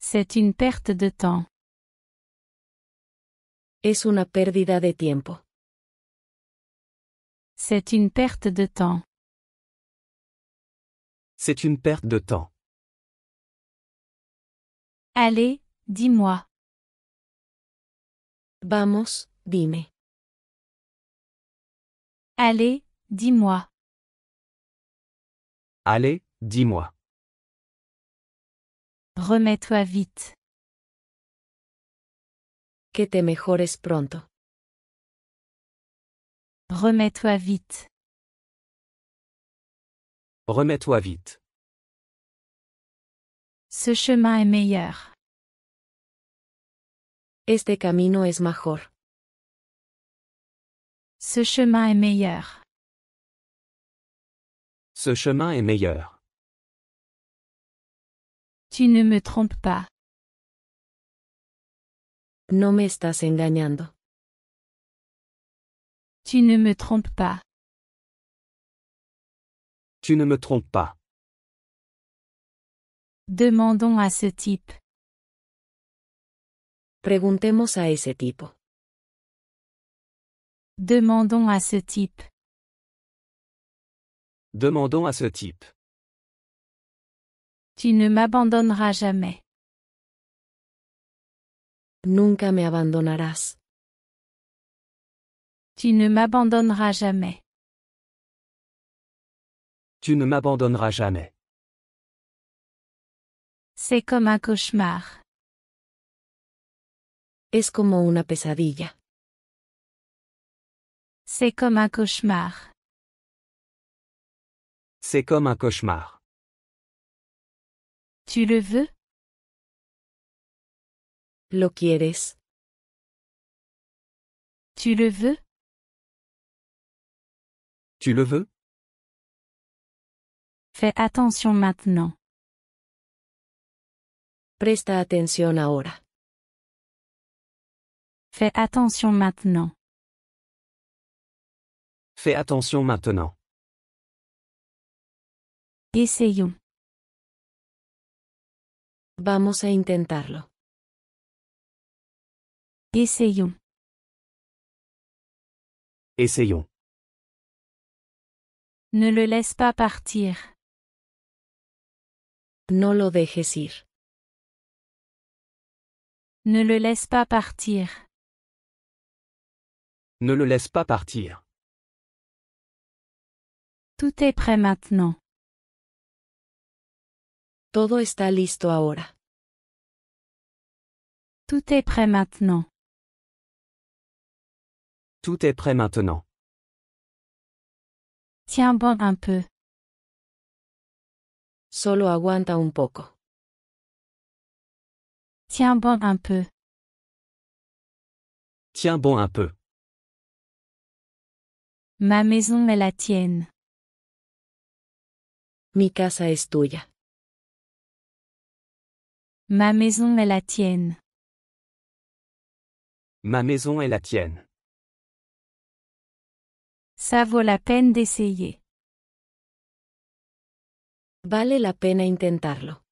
C'est une perte de temps. Es una pérdida de tiempo. C'est une perte de temps. C'est une perte de temps. Allez, dis-moi. Vamos, dime. Allez, dis-moi. Allez, dis-moi. Remets-toi vite. Que te mejores pronto. Remets-toi vite. Remets-toi vite. Ce chemin est meilleur. Este camino es mejor. Ce chemin est meilleur. Ce chemin est meilleur. Tu ne me trompes pas. No me estás engañando. Tu ne me trompes pas. Tu ne me trompes pas. Demandons à ce type. Preguntemos a ese tipo. Demandons à ce type. Demandons à ce type. Tu ne m'abandonneras jamais. Nunca me abandonarás. Tu ne m'abandonneras jamais. Tu ne m'abandonneras jamais. C'est comme un cauchemar. Es como una pesadilla. C'est comme un cauchemar. C'est comme un cauchemar. Tu le veux? ¿Lo quieres? Tu le veux? Tu le veux? Fais attention maintenant. Presta atención ahora. Fais attention maintenant. Fais attention maintenant. Essayons. Vamos a intentarlo. Essayons. Essayons. Ne le laisse pas partir. No lo dejes ir. Ne le laisse pas partir. Ne le laisse pas partir. Tout est prêt maintenant. Todo está listo ahora. Tout est prêt maintenant. Tout est prêt maintenant. Tiens bon un peu. Solo aguanta un poco. Tiens bon un peu. Tiens bon un peu. Ma maison est la tienne. Mi casa es tuya. Ma maison est la tienne. Ma maison est la tienne. Ça vaut la peine d'essayer. Vale la pena intentarlo.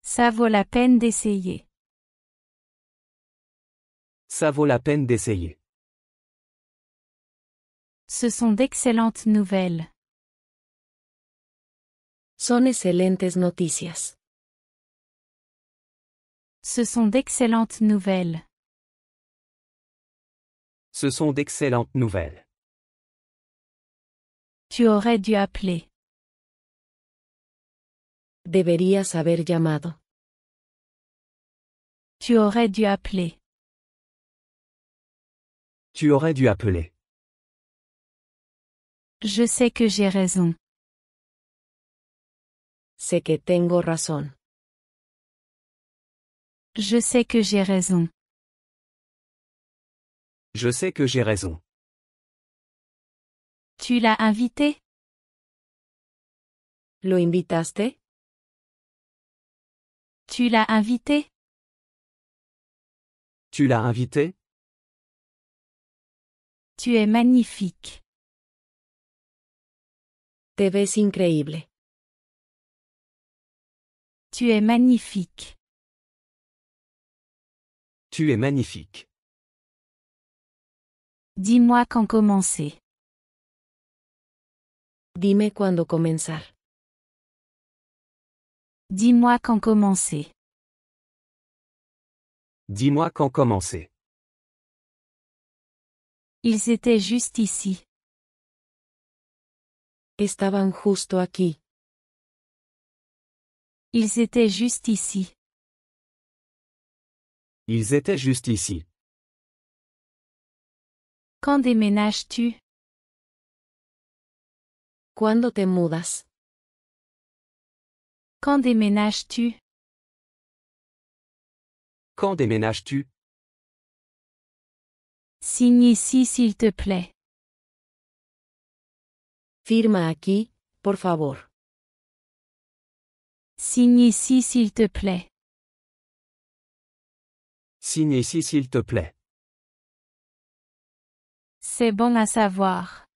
Ça vaut la peine d'essayer. Ça vaut la peine d'essayer. Ce sont d'excellentes nouvelles. Son excelentes noticias. Ce sont d'excellentes nouvelles. Ce sont d'excellentes nouvelles. Tu aurais dû appeler. Deberías haber llamado. Tu aurais dû appeler. Tu aurais dû appeler. Je sais que j'ai raison. Sé que tengo razón. Je sais que j'ai raison. Je sais que j'ai raison. Tu l'as invité? ¿Lo invitaste? Tu l'as invité? Tu l'as invité? Tu es magnifique. Te ves increíble. Tu es magnifique. Tu es magnifique. Dis-moi quand commencer. Dime cuándo comenzar. Dis-moi quand commencer. Dis-moi quand commencer. Ils étaient juste ici. Estaban justo aquí. Ils étaient juste ici. Ils étaient juste ici. Quand déménages-tu? ¿Cuándo te mudas? Quand déménages-tu? Quand déménages-tu? Signe ici s'il te plaît. Firma aquí, por favor. Signe ici s'il te plaît. Signe ici s'il te plaît. C'est bon à savoir.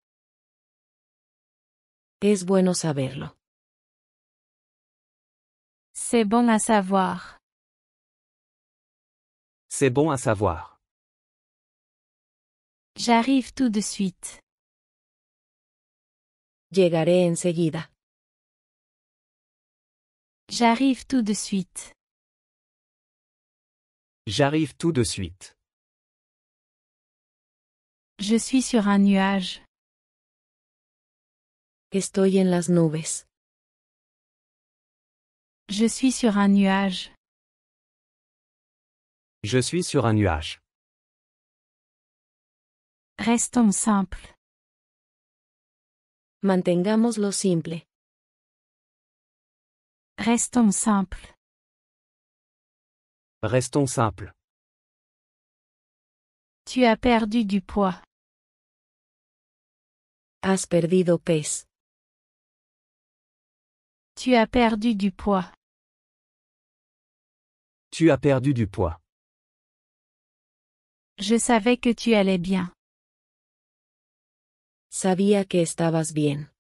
Es bueno saberlo. C'est bon à savoir. C'est bon à savoir. J'arrive tout de suite. Llegaré enseguida. J'arrive tout de suite. J'arrive tout de suite. Je suis sur un nuage. Estoy en las nubes. Je suis sur un nuage. Je suis sur un nuage. Restons simples. Mantengámoslo simple. Restons simples. Restons simples. Tu as perdu du poids. Has perdido pez. Tu as perdu du poids. Tu as perdu du poids. Je savais que tu allais bien. Sabía que estabas bien.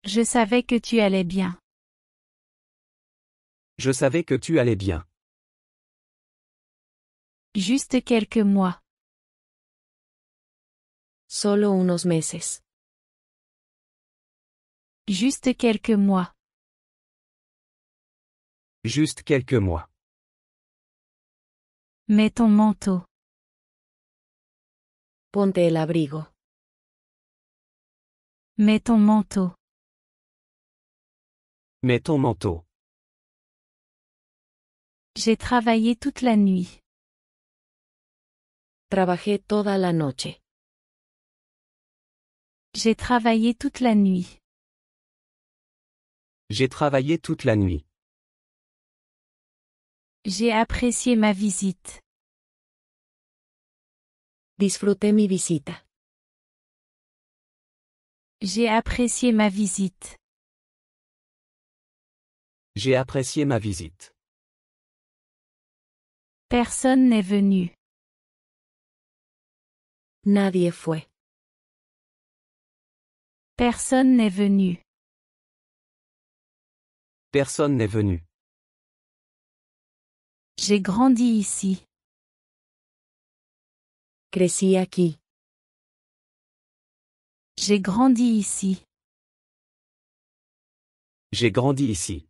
Je savais que tu allais bien. Je savais que tu allais bien. Juste quelques mois. Solo unos meses. Juste quelques mois. Juste quelques mois. Mets ton manteau. Ponte el abrigo. Mets ton manteau. Mets ton manteau. J'ai travaillé toute la nuit. Trabajé toda la noche. J'ai travaillé toute la nuit. J'ai travaillé toute la nuit. J'ai apprécié ma visite. Disfruté mi visita. J'ai apprécié ma visite. J'ai apprécié ma visite. Personne n'est venu. Nadie fue. Personne n'est venu. Personne n'est venu. J'ai grandi ici. Crecí aquí. J'ai grandi ici. J'ai grandi ici.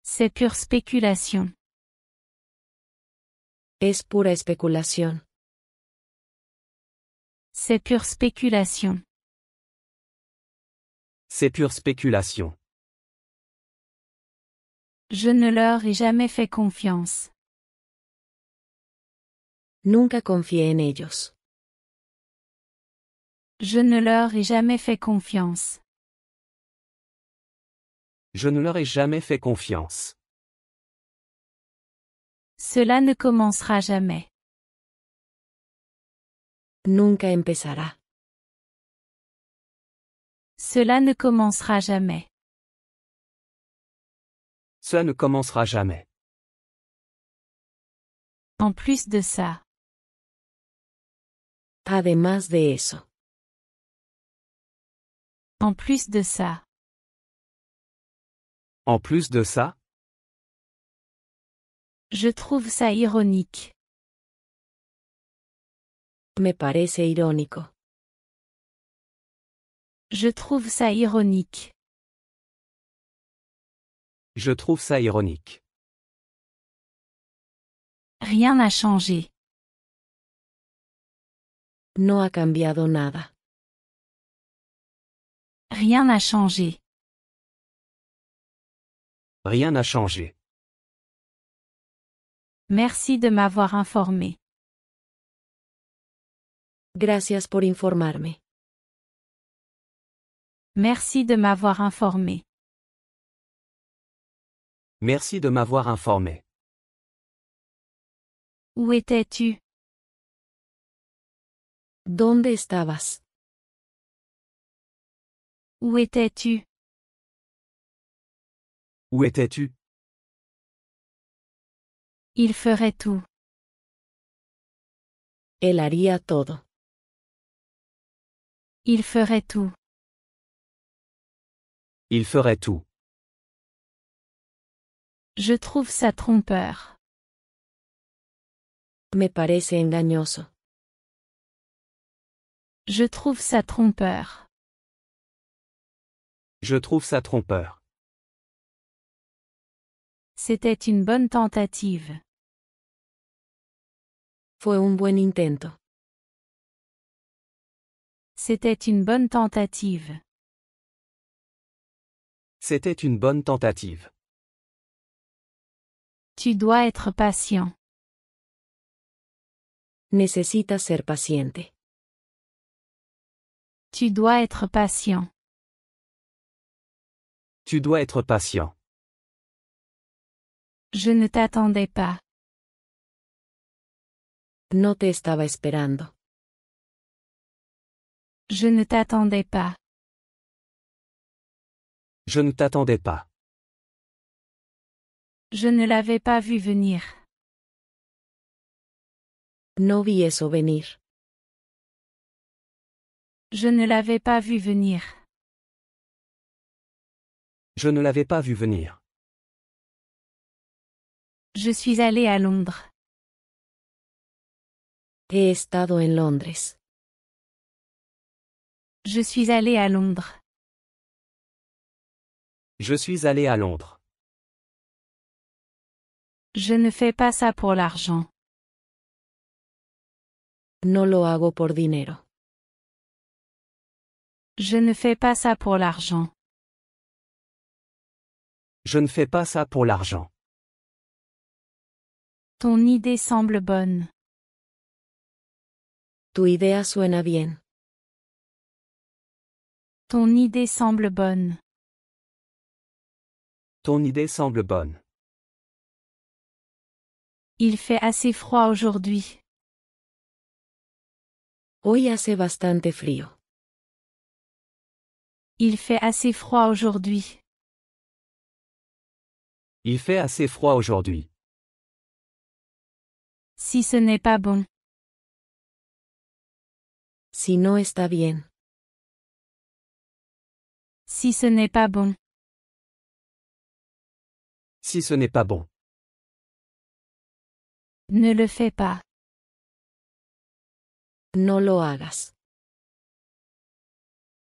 C'est pure spéculation. Es pura especulación. C'est pure spéculation. C'est pure spéculation. Je ne leur ai jamais fait confiance. Nunca confié en ellos. Je ne leur ai jamais fait confiance. Je ne leur ai jamais fait confiance. Cela ne commencera jamais. Nunca empezará. Cela ne commencera jamais. Cela ne commencera jamais. En plus de ça. Además de eso. En plus de ça. En plus de ça, Je trouve ça ironique. Me parece irónico. Je trouve ça ironique. je trouve ça ironique. Rien n'a changé. No ha cambiado nada. Rien n'a changé. Rien n'a changé. Merci de m'avoir informé. Gracias por informarme. Merci de m'avoir informé. Merci de m'avoir informé. Où étais-tu? ¿Dónde estabas? Où étais-tu? Où étais-tu? Il ferait tout. Él haría todo. Il ferait tout. Il ferait tout. Je trouve ça trompeur. Me parece engañoso. Je trouve ça trompeur. Je trouve ça trompeur. C'était une bonne tentative. Fue un buen intento. C'était une bonne tentative. C'était une bonne tentative. Tu dois être patient. Necesitas ser paciente. Tu dois être patient. Tu dois être patient. Je ne t'attendais pas. No te estaba esperando. Je ne t'attendais pas. Je ne t'attendais pas. Je ne l'avais pas vu venir. No vi eso venir. Je ne l'avais pas vu venir. Je ne l'avais pas vu venir. Je suis allé à Londres. He estado en Londres. Je suis allé à Londres. Je suis allé à Londres. Je ne fais pas ça pour l'argent. No lo hago por dinero. Je ne fais pas ça pour l'argent. Je ne fais pas ça pour l'argent. Ton idée semble bonne. Tu idea suena bien. Ton idée semble bonne. Ton idée semble bonne. Il fait assez froid aujourd'hui. Hoy hace bastante frío. Il fait assez froid aujourd'hui. Il fait assez froid aujourd'hui. Si ce n'est pas bon. Si no está bien. Si ce n'est pas bon. Si ce n'est pas bon. Ne le fais pas. No lo hagas.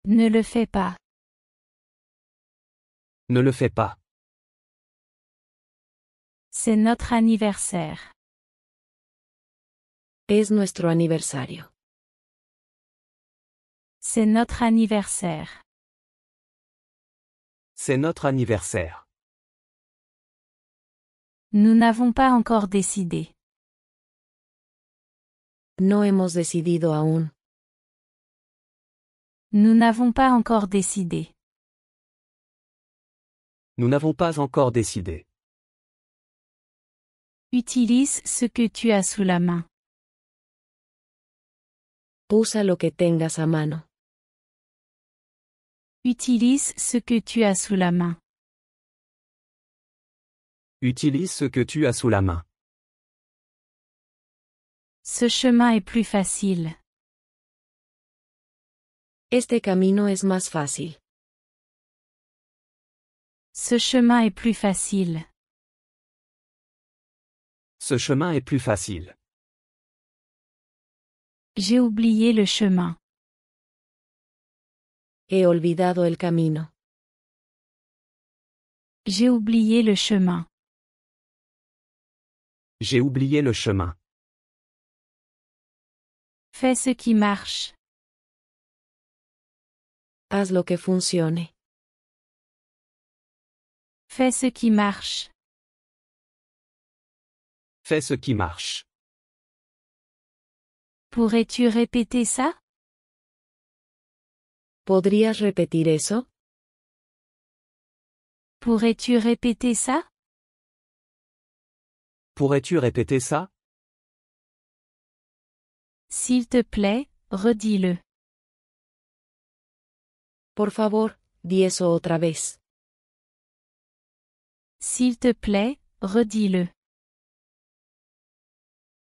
Ne le fais pas. Ne le fais pas. C'est notre anniversaire. Es nuestro aniversario. C'est notre anniversaire. C'est notre anniversaire. Nous n'avons pas encore décidé. No hemos decidido aún. Nous n'avons pas encore décidé. Nous n'avons pas encore décidé. Utilise ce que tu as sous la main. Usa lo que tengas a mano. Utilise ce que tu as sous la main. Utilise ce que tu as sous la main. Ce chemin est plus facile. Este camino es más fácil. Ce chemin est plus facile. Ce chemin est plus facile. J'ai oublié le chemin. He olvidado el camino. J'ai oublié le chemin. J'ai oublié le chemin. Fais ce qui marche. Haz lo que funcione. Fais ce qui marche. Fais ce qui marche. Pourrais-tu répéter ça? ¿Podrías repetir eso? Pourrais-tu répéter ça? Pourrais-tu répéter ça? S'il te plaît, redis-le. Por favor, di eso otra vez. S'il te plaît, redis-le.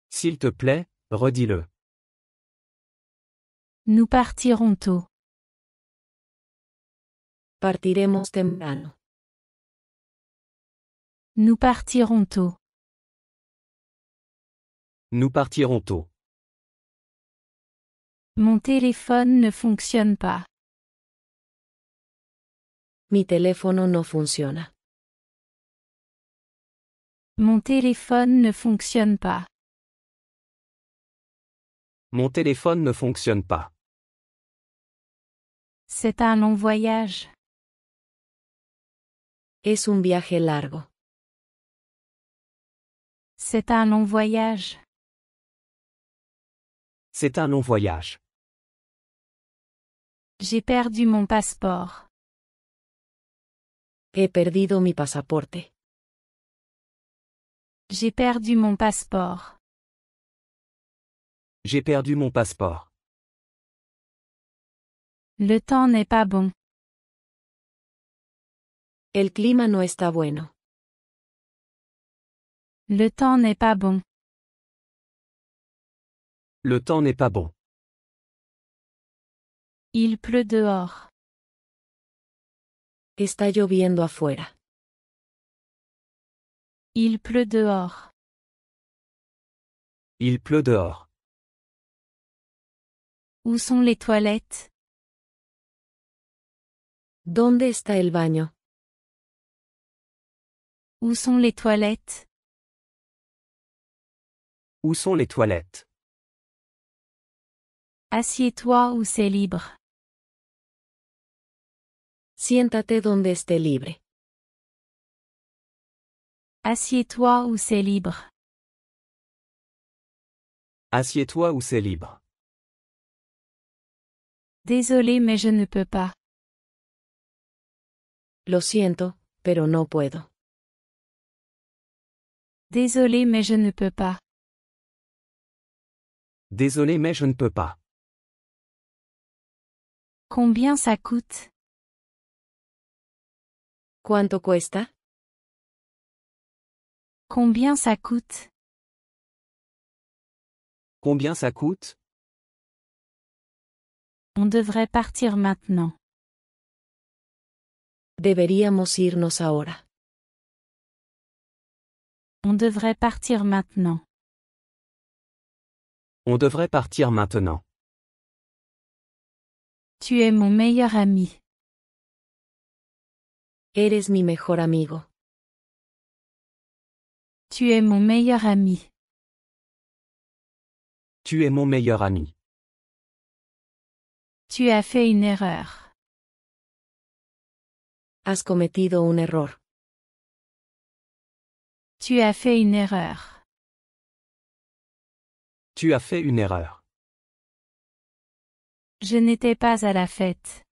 S'il te plaît, redis-le. Nous partirons tôt. Partiremos temprano. Nous partirons tôt. Nous partirons tôt. Mon téléphone ne fonctionne pas. Mi teléfono no funciona. Mon téléphone ne fonctionne pas. Mon téléphone ne fonctionne pas. C'est un long voyage. Es un viaje largo. C'est un long voyage. C'est un long voyage. J'ai perdu mon passeport. He perdido mi pasaporte. J'ai perdu mon passeport. J'ai perdu mon passeport. Le temps n'est pas bon. El clima no está bueno. Le temps n'est pas bon. Le temps n'est pas bon. Il pleut dehors. Está lloviendo afuera. Il pleut dehors. Il pleut dehors. Où sont les toilettes? ¿Dónde está el baño? Où sont les toilettes? Où sont les toilettes? Assieds-toi où c'est libre. Siéntate donde esté libre. Assieds-toi où c'est libre. Assieds-toi où c'est libre. Désolé mais je ne peux pas. Lo siento, pero no puedo. Désolé mais je ne peux pas. Désolé mais je ne peux pas. Combien ça coûte? ¿Cuánto cuesta? Combien ça coûte? Combien ça coûte? On devrait partir maintenant. Deberíamos irnos ahora. On devrait partir maintenant. On devrait partir maintenant. Tu es mon meilleur ami. Eres mi mejor amigo. Tu es mon meilleur ami. Tu es mon meilleur ami. Tu as fait une erreur. Has cometido un error. Tu as fait une erreur. Tu as fait une erreur. Je n'étais pas à la fête.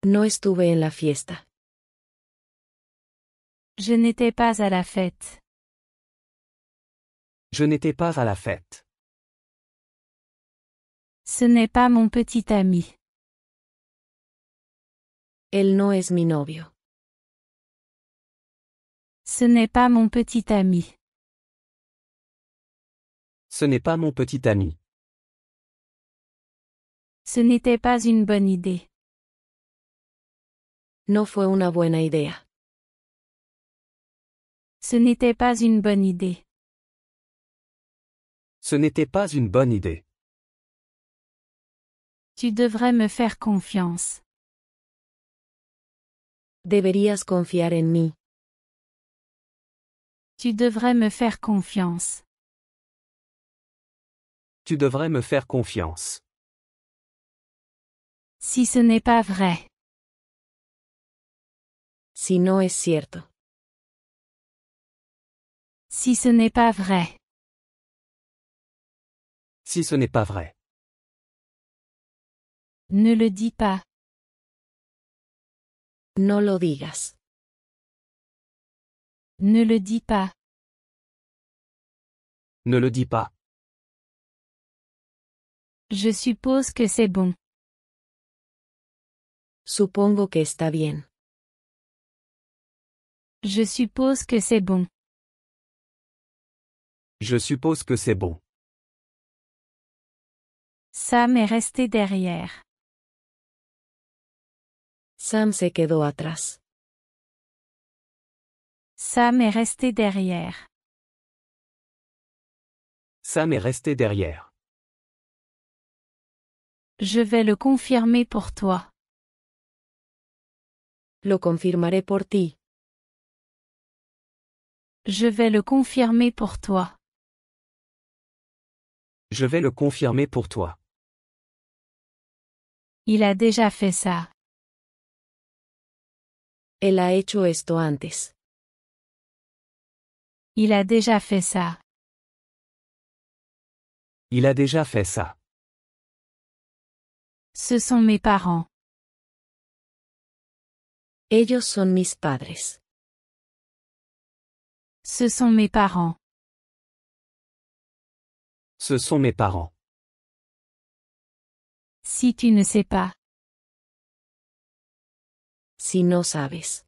No estuve en la fiesta. Je n'étais pas à la fête. Je n'étais pas à la fête. Ce n'est pas mon petit ami. Él no es mi novio. Ce n'est pas mon petit ami. Ce n'est pas mon petit ami. Ce n'était pas une bonne idée. No fue una buena idea. Ce n'était pas une bonne idée. Ce n'était pas une bonne idée. Tu devrais me faire confiance. Deberías confiar en mí. Tu devrais me faire confiance. Tu devrais me faire confiance. Si ce n'est pas vrai. Si no es cierto. Si ce n'est pas vrai. Si ce n'est pas vrai. Ne le dis pas. No lo digas. Ne le dis pas. Ne le dis pas. Je suppose que c'est bon. Supongo que está bien. Je suppose que c'est bon. Je suppose que c'est bon. Sam est resté derrière. Sam se quedó atrás. Sam est resté derrière. Sam est resté derrière. Je vais le confirmer pour toi. Lo confirmaré por ti. Je vais le confirmer pour toi. Je vais le confirmer pour toi. Il a déjà fait ça. Él ha hecho esto antes. Il a déjà fait ça. Il a déjà fait ça. Ce sont mes parents. Ellos son mis padres. Ce sont mes parents. Ce sont mes parents. Si tu ne sais pas. Si no sabes.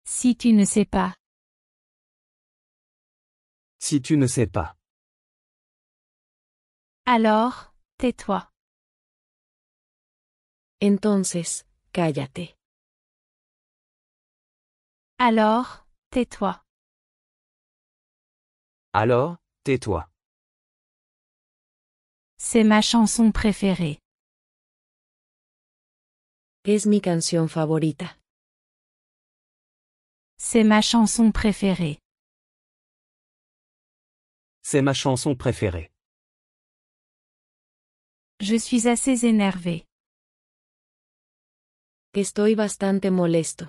Si tu ne sais pas. Si tu ne sais pas. Alors, tais-toi. Entonces, cállate. Alors, tais-toi. Alors, tais-toi. C'est ma chanson préférée. Es mi canción favorita. C'est ma chanson préférée. C'est ma chanson préférée. Je suis assez énervé. Estoy bastante molesto.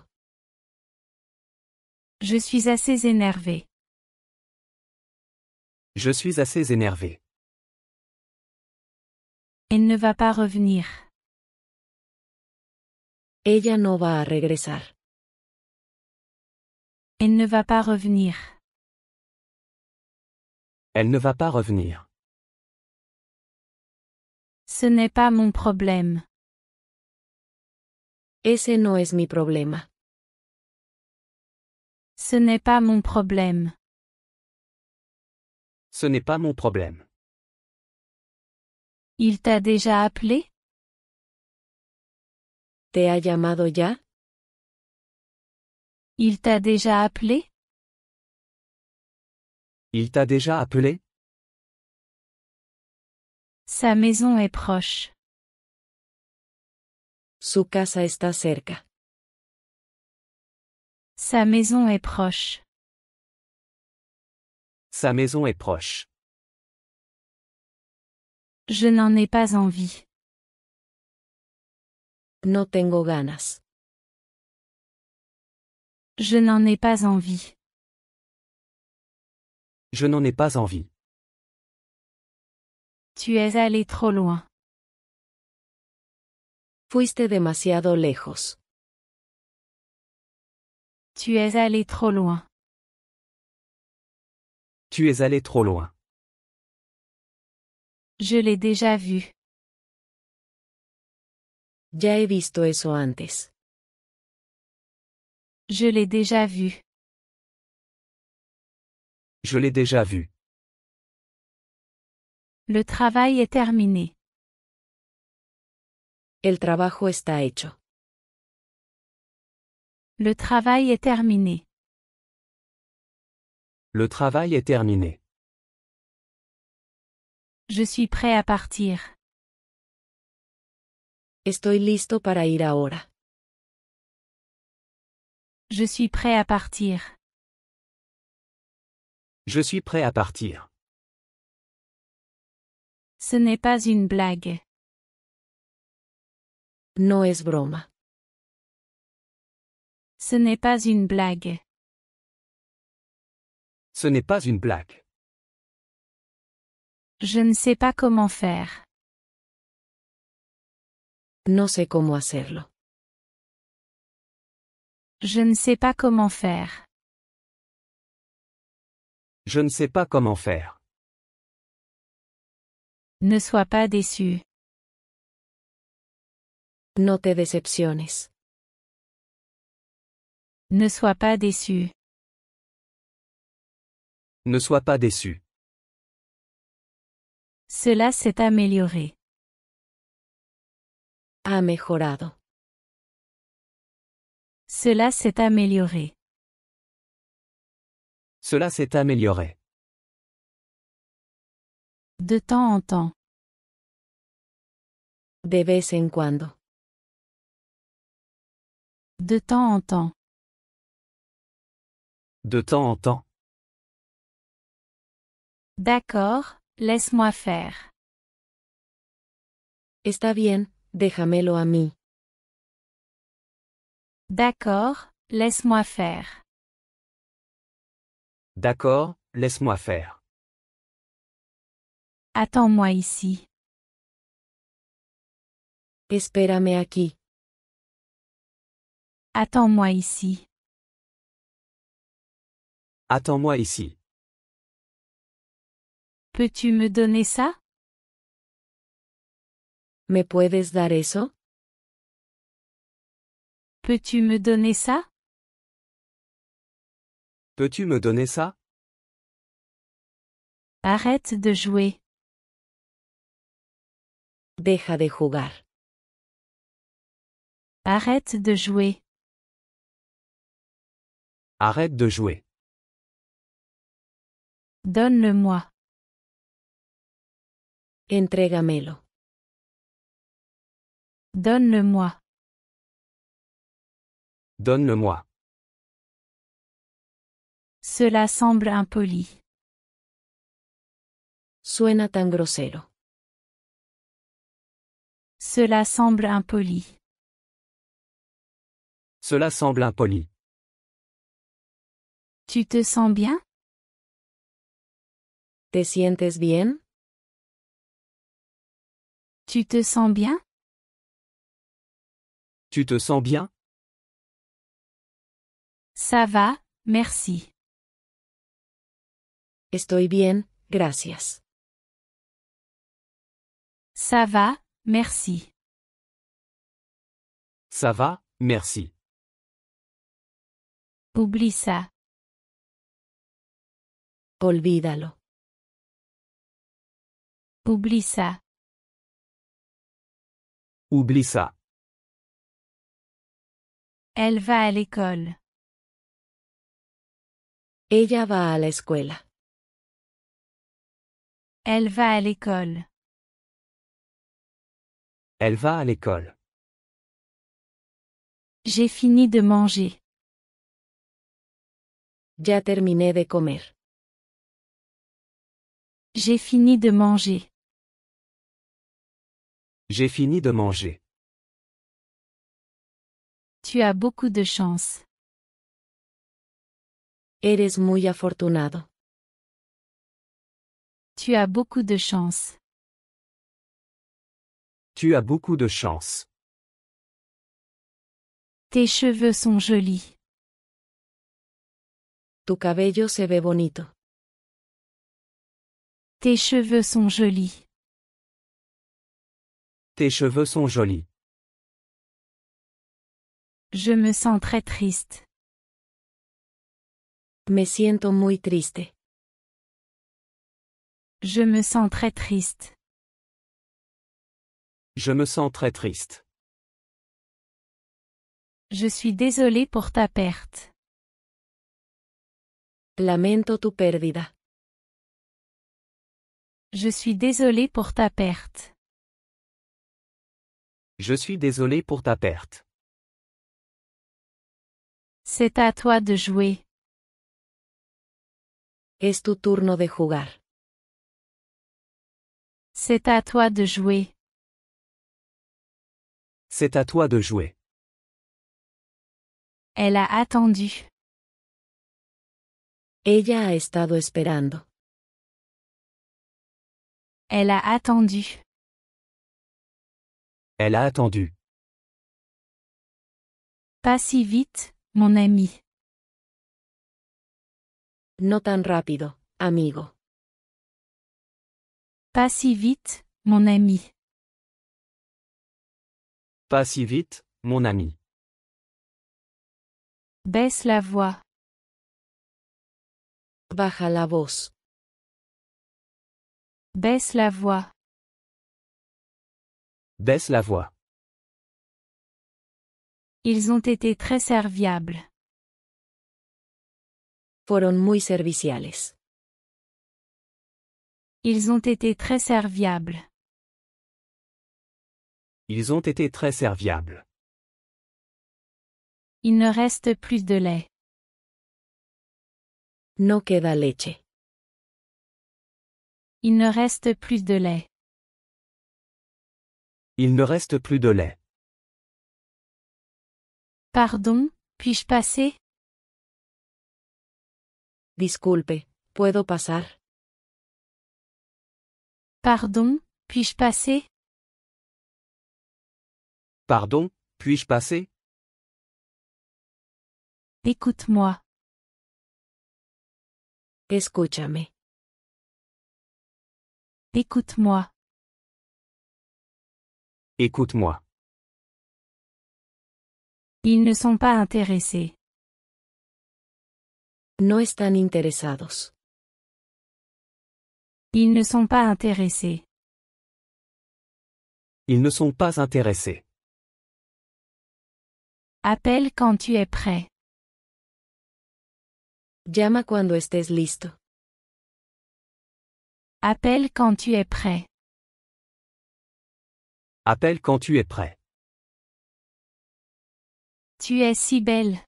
Je suis assez énervé. Je suis assez énervé. Elle ne va pas revenir. Ella no va a regresar. Elle ne va pas revenir. Elle ne va pas revenir. Ce n'est pas mon problème. Ese no es mi problema. Ce n'est pas mon problème. Ce n'est pas mon problème. Il t'a déjà appelé? ¿Te ha llamado ya? Il t'a déjà appelé? Il t'a déjà appelé? Sa maison est proche. Su casa está cerca. Sa maison est proche. Sa maison est proche. Je n'en ai pas envie. No tengo ganas. Je n'en ai pas envie. Je n'en ai pas envie. Tu es allé trop loin. Fuiste demasiado lejos. Tu es allé trop loin. Tu es allé trop loin. Je l'ai déjà vu. Ya he visto eso antes. Je l'ai déjà vu. Je l'ai déjà vu. Le travail est terminé. El trabajo está hecho. Le travail est terminé. Le travail est terminé. Je suis prêt à partir. Estoy listo para ir ahora. Je suis prêt à partir. Je suis prêt à partir. Ce n'est pas une blague. No es broma. Ce n'est pas une blague. Ce n'est pas une blague. Je ne sais pas comment faire. No sé cómo hacerlo. Je ne sais pas comment faire. Je ne sais pas comment faire. Ne sois pas déçu. No te decepciones. Ne sois pas déçu. Ne sois pas déçu. Cela s'est amélioré. Ha mejorado. Cela s'est amélioré. Cela s'est amélioré. De temps en temps. De vez en cuando. De temps en temps. De temps en temps. D'accord, laisse-moi faire. Está bien, déjamelo a mí. D'accord, laisse-moi faire. D'accord, laisse-moi faire. Attends-moi ici. Espérame aquí. Attends-moi ici. Attends-moi ici. Peux-tu me donner ça? ¿Me puedes dar eso? Peux-tu me donner ça? Peux-tu me donner ça? Arrête de jouer. Deja de jugar. Arrête de jouer. Arrête de jouer. Donne-le-moi. Entrégamelo. Donne-le-moi. Donne-le-moi. Cela semble impoli. Suena tan grosero. Cela semble impoli. Cela semble impoli. Tu te sens bien? ¿Te sientes bien? Tu te sens bien? Tu te sens bien? Ça va, merci. Estoy bien, gracias. Ça va, merci. Ça va, merci. Oublie ça. Olvídalo. Oublie ça. Oublie ça. Elle va à l'école. Ella va a la escuela. Elle va à l'école. Elle va à l'école. J'ai fini de manger. Ya terminé de comer. J'ai fini de manger. J'ai fini de manger. Tu as beaucoup de chance. Eres muy afortunado. Tu as beaucoup de chance. Tu as beaucoup de chance. Tes cheveux sont jolis. Tu cabello se ve bonito. Tes cheveux sont jolis. Tes cheveux sont jolis. Je me sens très triste. Me siento muy triste. Je me sens très triste. Je me sens très triste. Je suis désolé pour ta perte. Lamento tu pérdida. Je suis désolé pour ta perte. Je suis désolé pour ta perte. C'est à toi de jouer. Es tu turno de jugar. C'est à toi de jouer. C'est à toi de jouer. Elle a attendu. Ella ha estado esperando. Elle a attendu. Elle a attendu. Pas si vite, mon ami. No tan rápido, amigo. Pas si vite, mon ami. Pas si vite, mon ami. Baisse la voix. Baja la voz. Baisse la voix. Baisse la voix. Ils ont été très serviables. Fueron muy serviciales. Ils ont été très serviables. Ils ont été très serviables. Il ne reste plus de lait. No queda leche. Il ne reste plus de lait. Il ne reste plus de lait. Pardon, puis-je passer? Disculpe, ¿puedo pasar? Pardon, puis-je passer? Pardon, puis-je passer? Écoute-moi. Escúchame. Écoute-moi. Écoute-moi. Ils ne sont pas intéressés. No están interesados. Ils ne sont pas intéressés. Ils ne sont pas intéressés. Appelle quand tu es prêt. Llama cuando estés listo. Appelle quand tu es prêt. Appelle quand tu es prêt. Tu es si belle.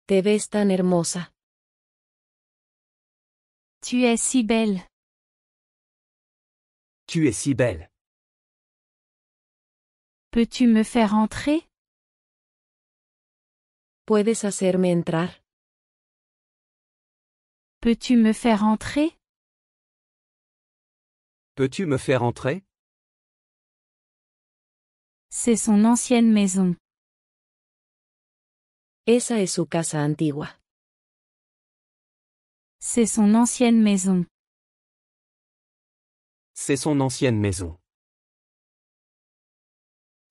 Te ves tan hermosa. Tu es si belle. Tu es si belle. Peux-tu me faire entrer? ¿Puedes hacerme entrar? Peux-tu me faire entrer? Peux-tu me faire entrer? C'est son ancienne maison. Esa es su casa antigua. C'est son ancienne maison. C'est son ancienne maison.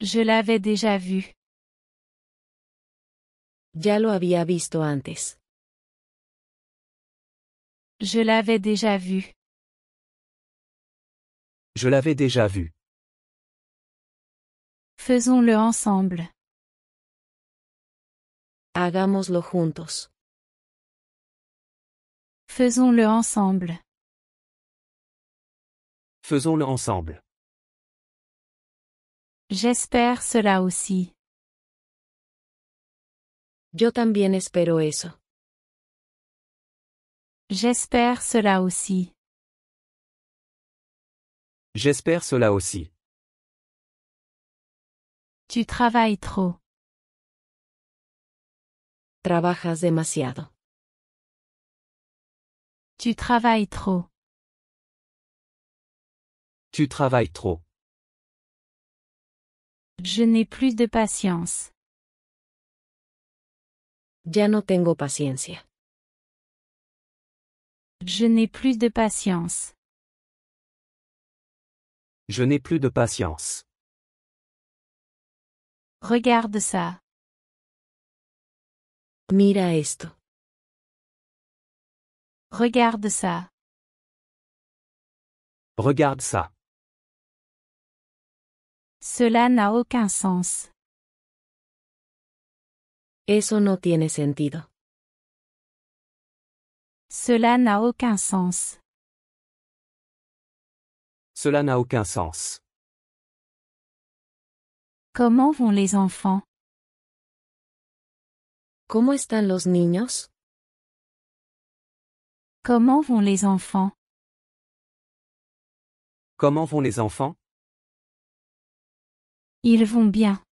Je l'avais déjà vu. Ya lo había visto antes. Je l'avais déjà vu. Je l'avais déjà vu. Faisons-le ensemble. Hagámoslo juntos. Faisons-le ensemble. Faisons-le ensemble. J'espère cela aussi. Yo también espero eso. J'espère cela aussi. J'espère cela aussi. Tu travailles trop. Trabajas demasiado. Tu travailles trop. Tu travailles trop. Je n'ai plus de patience. Ya no tengo paciencia. Je n'ai plus de patience. Je n'ai plus de patience. Regarde ça. Mira esto. Regarde ça. Regarde ça. Cela n'a aucun sens. Eso no tiene sentido. Cela n'a aucun sens. Cela n'a aucun sens. Comment vont les enfants? ¿Cómo están los niños? Comment vont les enfants? Comment vont les enfants? Ils vont bien.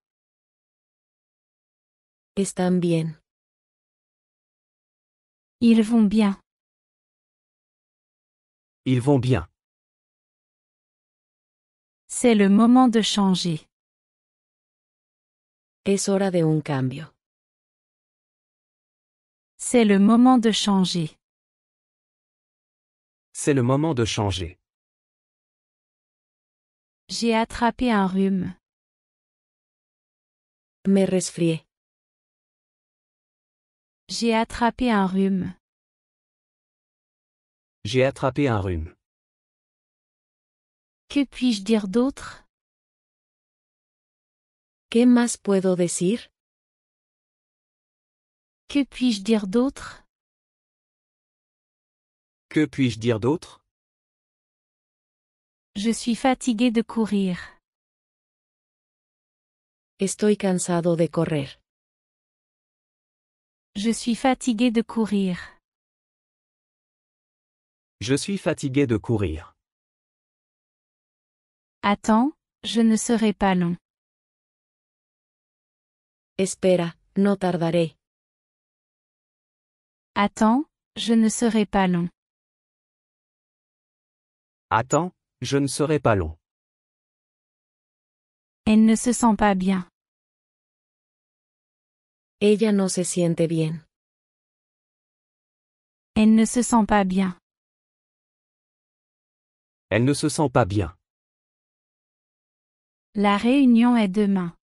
Están bien. Ils vont bien. Ils vont bien. C'est le moment de changer. Es hora de un cambio. C'est le moment de changer. C'est le moment de changer. J'ai attrapé un rhume. Me resfrié. J'ai attrapé un rhume. J'ai attrapé un rhume. Que puis-je dire d'autre? ¿Qué más puedo decir? Que puis-je dire d'autre? Que puis-je dire d'autre? Je suis fatigué de courir. Estoy cansado de correr. Je suis fatigué de courir. Je suis fatigué de courir. Attends, je ne serai pas long. Espera, no tardaré. Attends, je ne serai pas long. Attends, je ne serai pas long. Elle ne se sent pas bien. Ella no se siente bien. Elle ne se sent pas bien. Elle ne se sent pas bien. La réunion est demain.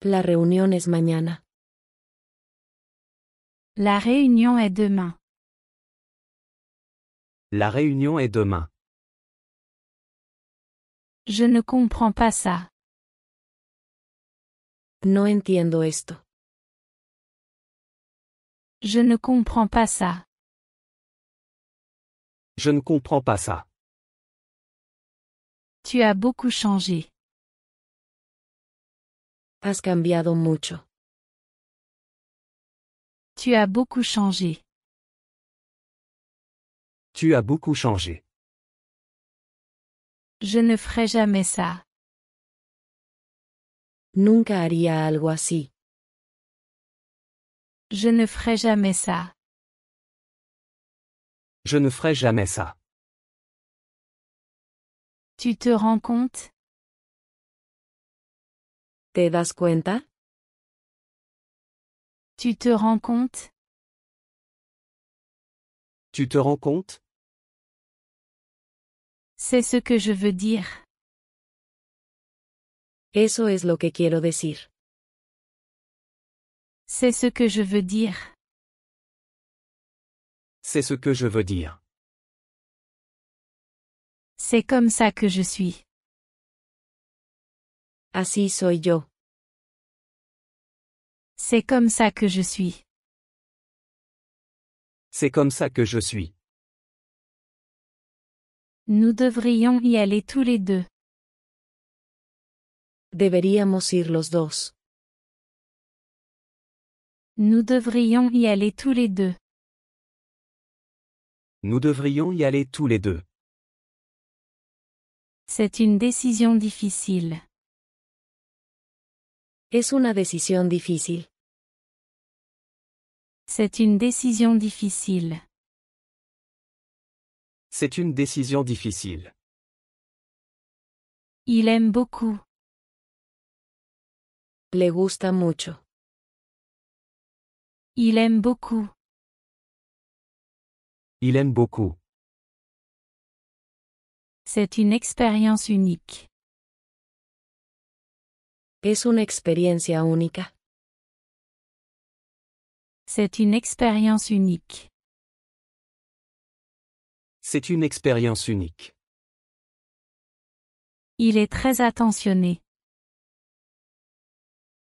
La reunión es mañana. La réunion est demain. La réunion est demain. Je ne comprends pas ça. No entiendo esto. Je ne comprends pas ça. Je ne comprends pas ça. Tu as beaucoup changé. Has cambiado mucho. Tu as beaucoup changé. Tu as beaucoup changé. Je ne ferai jamais ça. Nunca haría algo así. Je ne ferai jamais ça. Je ne ferai jamais ça. Tu te rends compte? ¿Te das cuenta? Tu te rends compte? Tu te rends compte? C'est ce que je veux dire. Eso es lo que quiero decir. C'est ce que je veux dire. C'est ce que je veux dire. C'est comme ça que je suis. Así soy yo. C'est comme ça que je suis. C'est comme ça que je suis. Nous devrions y aller tous les deux. Deberíamos ir los dos. Nous devrions y aller tous les deux. Nous devrions y aller tous les deux. C'est une décision difficile. Es una decisión difícil. C'est une décision difficile. C'est une décision difficile. Il aime beaucoup. Le gusta mucho. Il aime beaucoup. Il aime beaucoup. C'est une expérience unique. Es una experiencia única. C'est une expérience unique. C'est une expérience unique. Il est très attentionné.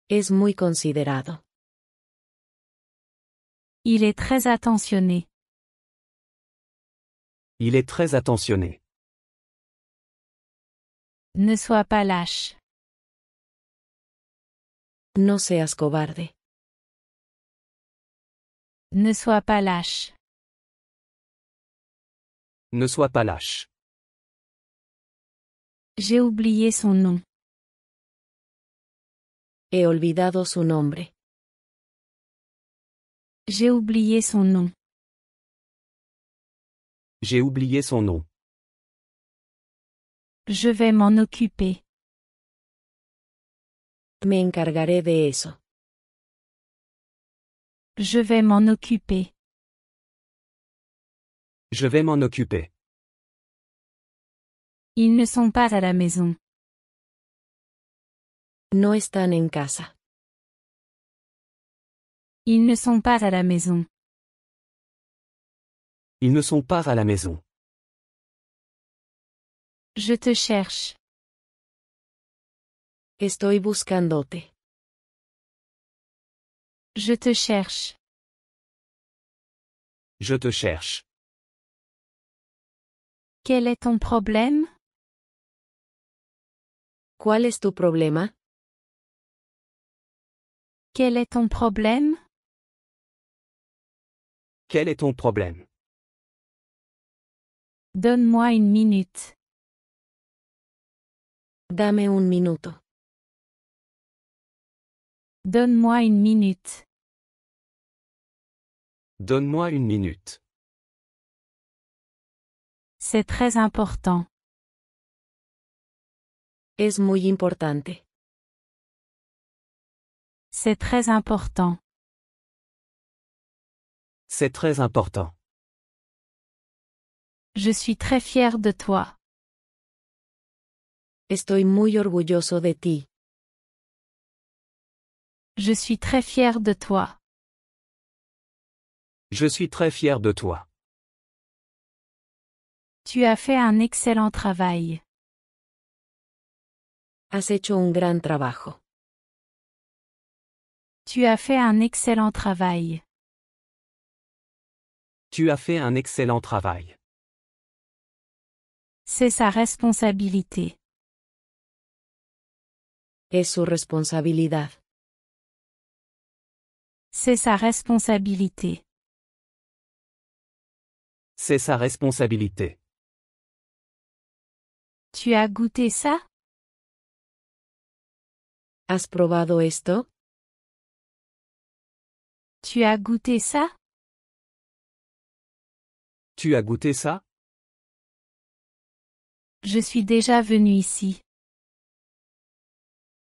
Es muy considerado. Il est très attentionné. Il est très attentionné. Ne sois pas lâche. No seas cobarde. Ne sois pas lâche. Ne sois pas lâche. J'ai oublié son nom. He olvidado su nombre. J'ai oublié son nom. J'ai oublié son nom. Je vais m'en occuper. Me encargaré de eso. Je vais m'en occuper. Je vais m'en occuper. Ils ne sont pas à la maison. No están en casa. Ils ne sont pas à la maison. Ils ne sont pas à la maison. Je te cherche. Estoy buscándote. Je te cherche. Je te cherche. Quel est ton problème? ¿Cuál es tu problema? Quel est ton problème? Quel est ton problème? Donne-moi une minute. Dame un minuto. Donne-moi une minute. Donne-moi une minute. C'est très important. Es muy importante. C'est très important. C'est très important. Je suis très fière de toi. Estoy muy orgulloso de ti. Je suis très fière de toi. Je suis très fier de toi. Tu as fait un excellent travail. Has hecho un gran trabajo. Tu as fait un excellent travail. Tu as fait un excellent travail. C'est sa responsabilité. Es su responsabilidad. C'est sa responsabilité. C'est sa responsabilité. Tu as goûté ça? ¿Has probado esto? Tu as goûté ça? Tu as goûté ça? Je suis déjà venu ici.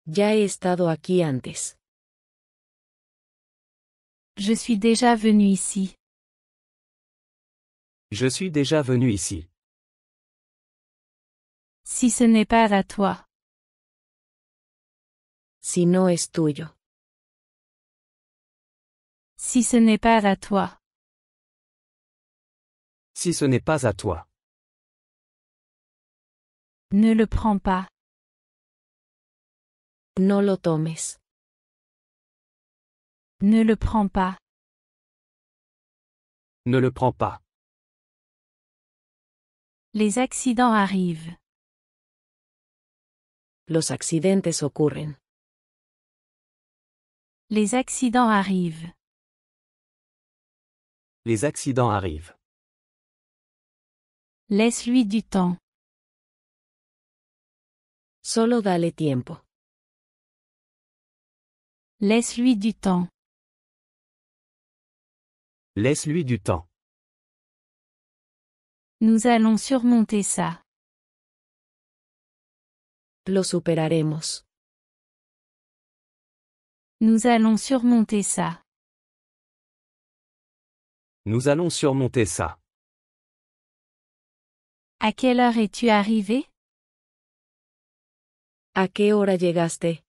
Ya he estado aquí antes. Je suis déjà venu ici. Je suis déjà venu ici. Si ce n'est pas à toi. Si no es tuyo. Si ce n'est pas à toi. Si ce n'est pas à toi. Ne le prends pas. No lo tomes. Ne le prends pas. Ne le prends pas. Les accidents arrivent. Los accidentes ocurren. Les accidents arrivent. Les accidents arrivent. Laisse-lui du temps. Solo dale tiempo. Laisse-lui du temps. Laisse-lui du temps. Nous allons surmonter ça. Lo superaremos. Nous allons surmonter ça. Nous allons surmonter ça. À quelle heure es-tu arrivé? ¿A qué hora llegaste?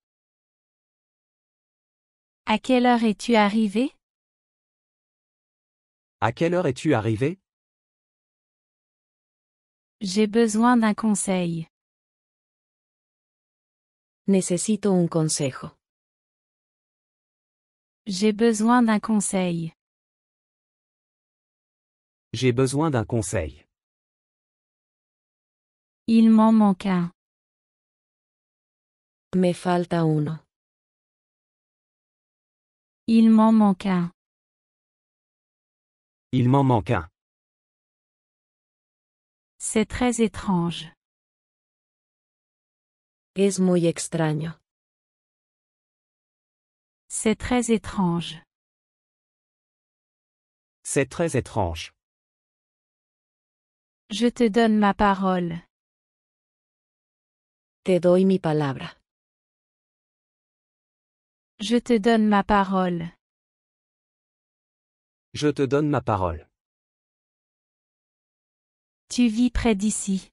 À quelle heure es-tu arrivé? À quelle heure es-tu arrivé? J'ai besoin d'un conseil. Necesito un consejo. J'ai besoin d'un conseil. J'ai besoin d'un conseil. Il m'en manque un. Me falta uno. Il m'en manque un. Il m'en manque un. C'est très étrange. Es muy extraño. C'est très étrange. C'est très étrange. Je te donne ma parole. Te doy mi palabra. Je te donne ma parole. Je te donne ma parole. Tu vis près d'ici.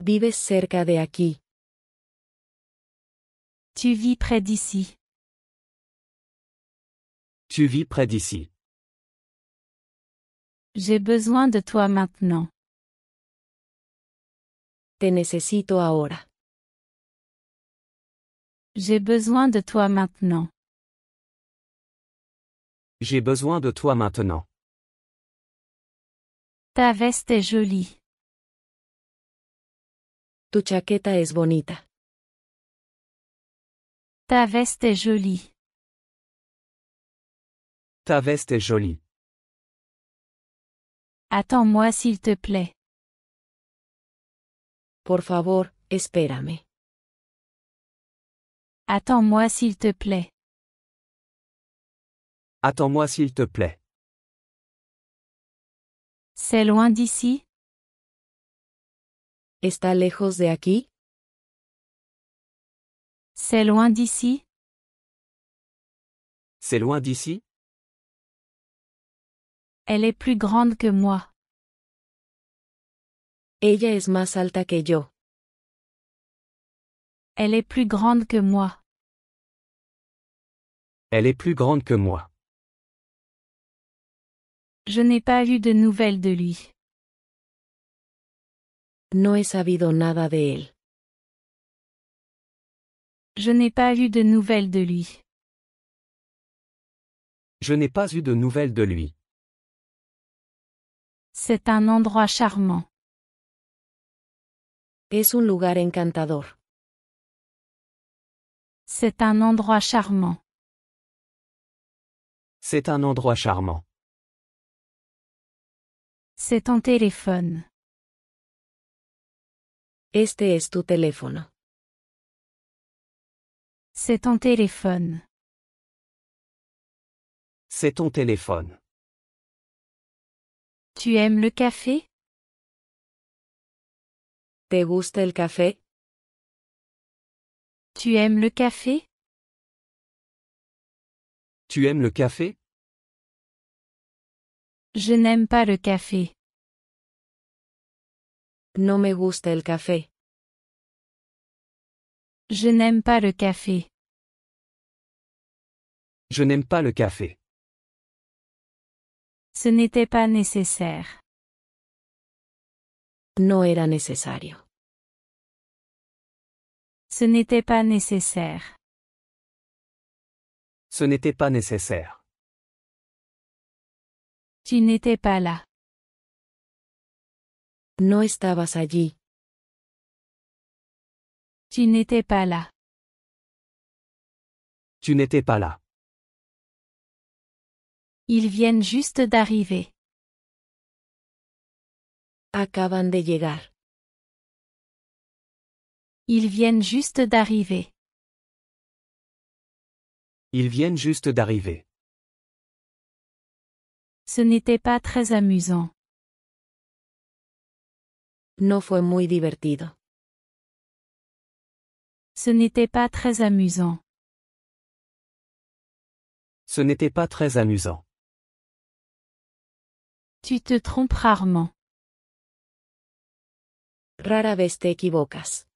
Vives cerca de aquí. Tu vis près d'ici. Tu vis près d'ici. J'ai besoin de toi maintenant. Te necesito ahora. J'ai besoin de toi maintenant. J'ai besoin de toi maintenant. Ta veste est jolie. Tu chaqueta es bonita. Ta veste est jolie. Ta veste est jolie. Attends-moi s'il te plaît. Por favor, espérame. Attends-moi s'il te plaît. Attends-moi s'il te plaît. C'est loin d'ici? ¿Está lejos de aquí? C'est loin d'ici? C'est loin d'ici? Elle est plus grande que moi. Ella es más alta que yo. Elle est plus grande que moi. Elle est plus grande que moi. Je n'ai pas eu de nouvelles de lui. No he sabido nada de él. Je n'ai pas eu de nouvelles de lui. Je n'ai pas eu de nouvelles de lui. C'est un endroit charmant. Es un lugar encantador. C'est un endroit charmant. C'est un endroit charmant. C'est ton téléphone. Este es tu teléfono. C'est ton téléphone. C'est ton téléphone. Tu aimes le café? ¿Te gusta el café? Tu aimes le café? Tu aimes le café? Je n'aime pas le café. No me gusta el café. Je n'aime pas le café. Je n'aime pas le café. Ce n'était pas nécessaire. No era necesario. Ce n'était pas nécessaire. Ce n'était pas nécessaire. Tu n'étais pas là. No estabas allí. Tu n'étais pas là. Tu n'étais pas là. Ils viennent juste d'arriver. Acaban de llegar. Ils viennent juste d'arriver. Ils viennent juste d'arriver. Ce n'était pas très amusant. No fue muy divertido. Ce n'était pas très amusant. Ce n'était pas très amusant. Tu te trompes rarement. Rara vez te equivocas.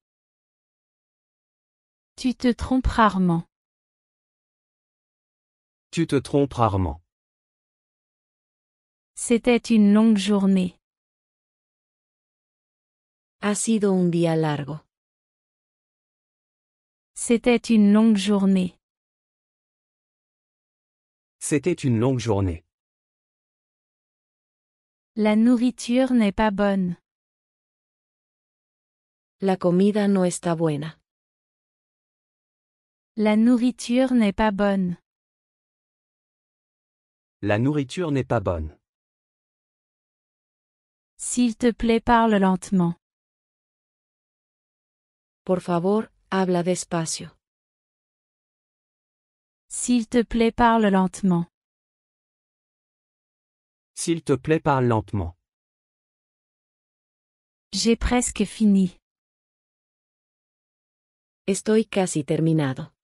Tu te trompes rarement. Tu te trompes rarement. C'était une longue journée. Ha sido un día largo. C'était une longue journée. C'était une longue journée. La nourriture n'est pas bonne. La comida no está buena. La nourriture n'est pas bonne. La nourriture n'est pas bonne. S'il te plaît, parle lentement. Por favor, habla despacio. S'il te plaît, parle lentement. S'il te plaît, parle lentement. J'ai presque fini. Estoy casi terminado.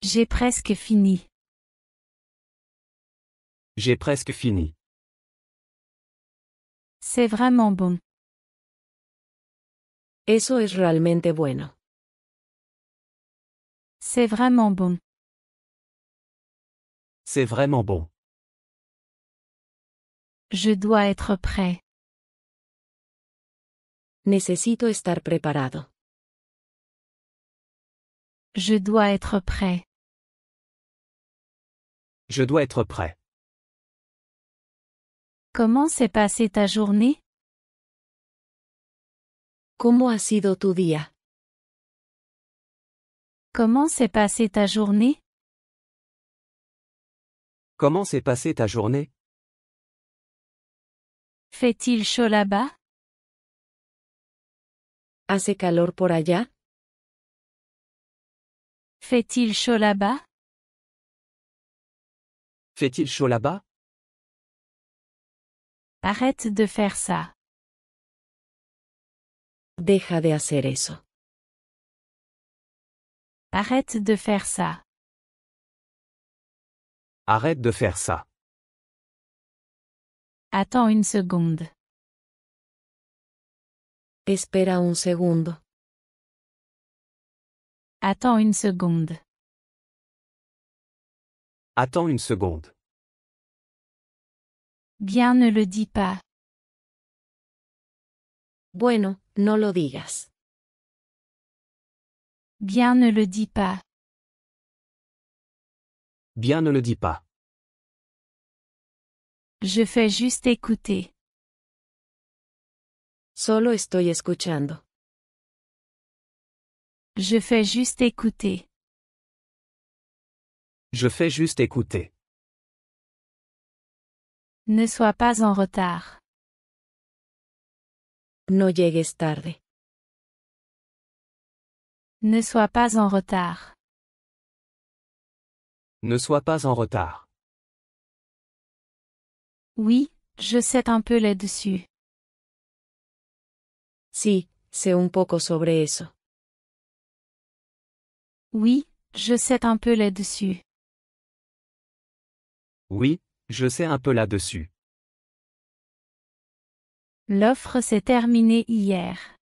J'ai presque fini. J'ai presque fini. C'est vraiment bon. Eso es realmente bueno. C'est vraiment bon. C'est vraiment bon. Je dois être prêt. Necesito estar preparado. Je dois être prêt. Je dois être prêt. Comment s'est passée ta journée? ¿Cómo ha sido tu día? Comment s'est passée ta journée? Comment s'est passée ta journée? Fait-il chaud là-bas? ¿Hace calor por allá? Fait-il chaud là-bas? Fait-il chaud là-bas? Arrête de faire ça. Deja de hacer eso. Arrête de faire ça. Arrête de faire ça. Attends une seconde. Espera un segundo. Attends une seconde. Attends une seconde. Bien, ne le dis pas. Bueno, no lo digas. Bien, ne le dis pas. Bien, ne le dis pas. Je fais juste écouter. Solo estoy escuchando. Je fais juste écouter. Je fais juste écouter. Ne sois pas en retard. No llegues tarde. Ne sois pas en retard. Ne sois pas en retard. Oui, je sais un peu là-dessus. Sí, sé un poco sobre eso. Oui, je sais un peu là-dessus. Oui, je sais un peu là-dessus. L'offre s'est terminée hier.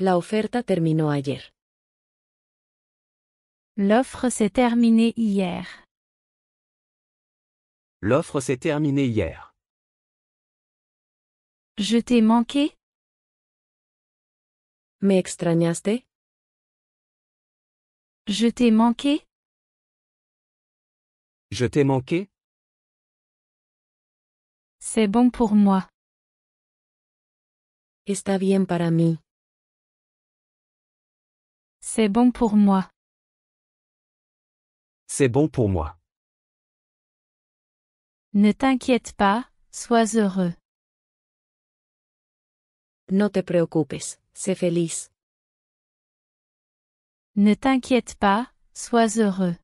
La oferta terminó ayer. L'offre s'est terminée hier. L'offre s'est terminée hier. Je t'ai manqué? ¿Me extrañaste? Je t'ai manqué? Je t'ai manqué? C'est bon pour moi. Está bien para mí. C'est bon pour moi. C'est bon pour moi. Ne t'inquiète pas, sois heureux. No te preocupes, sé feliz. Ne t'inquiète pas, sois heureux.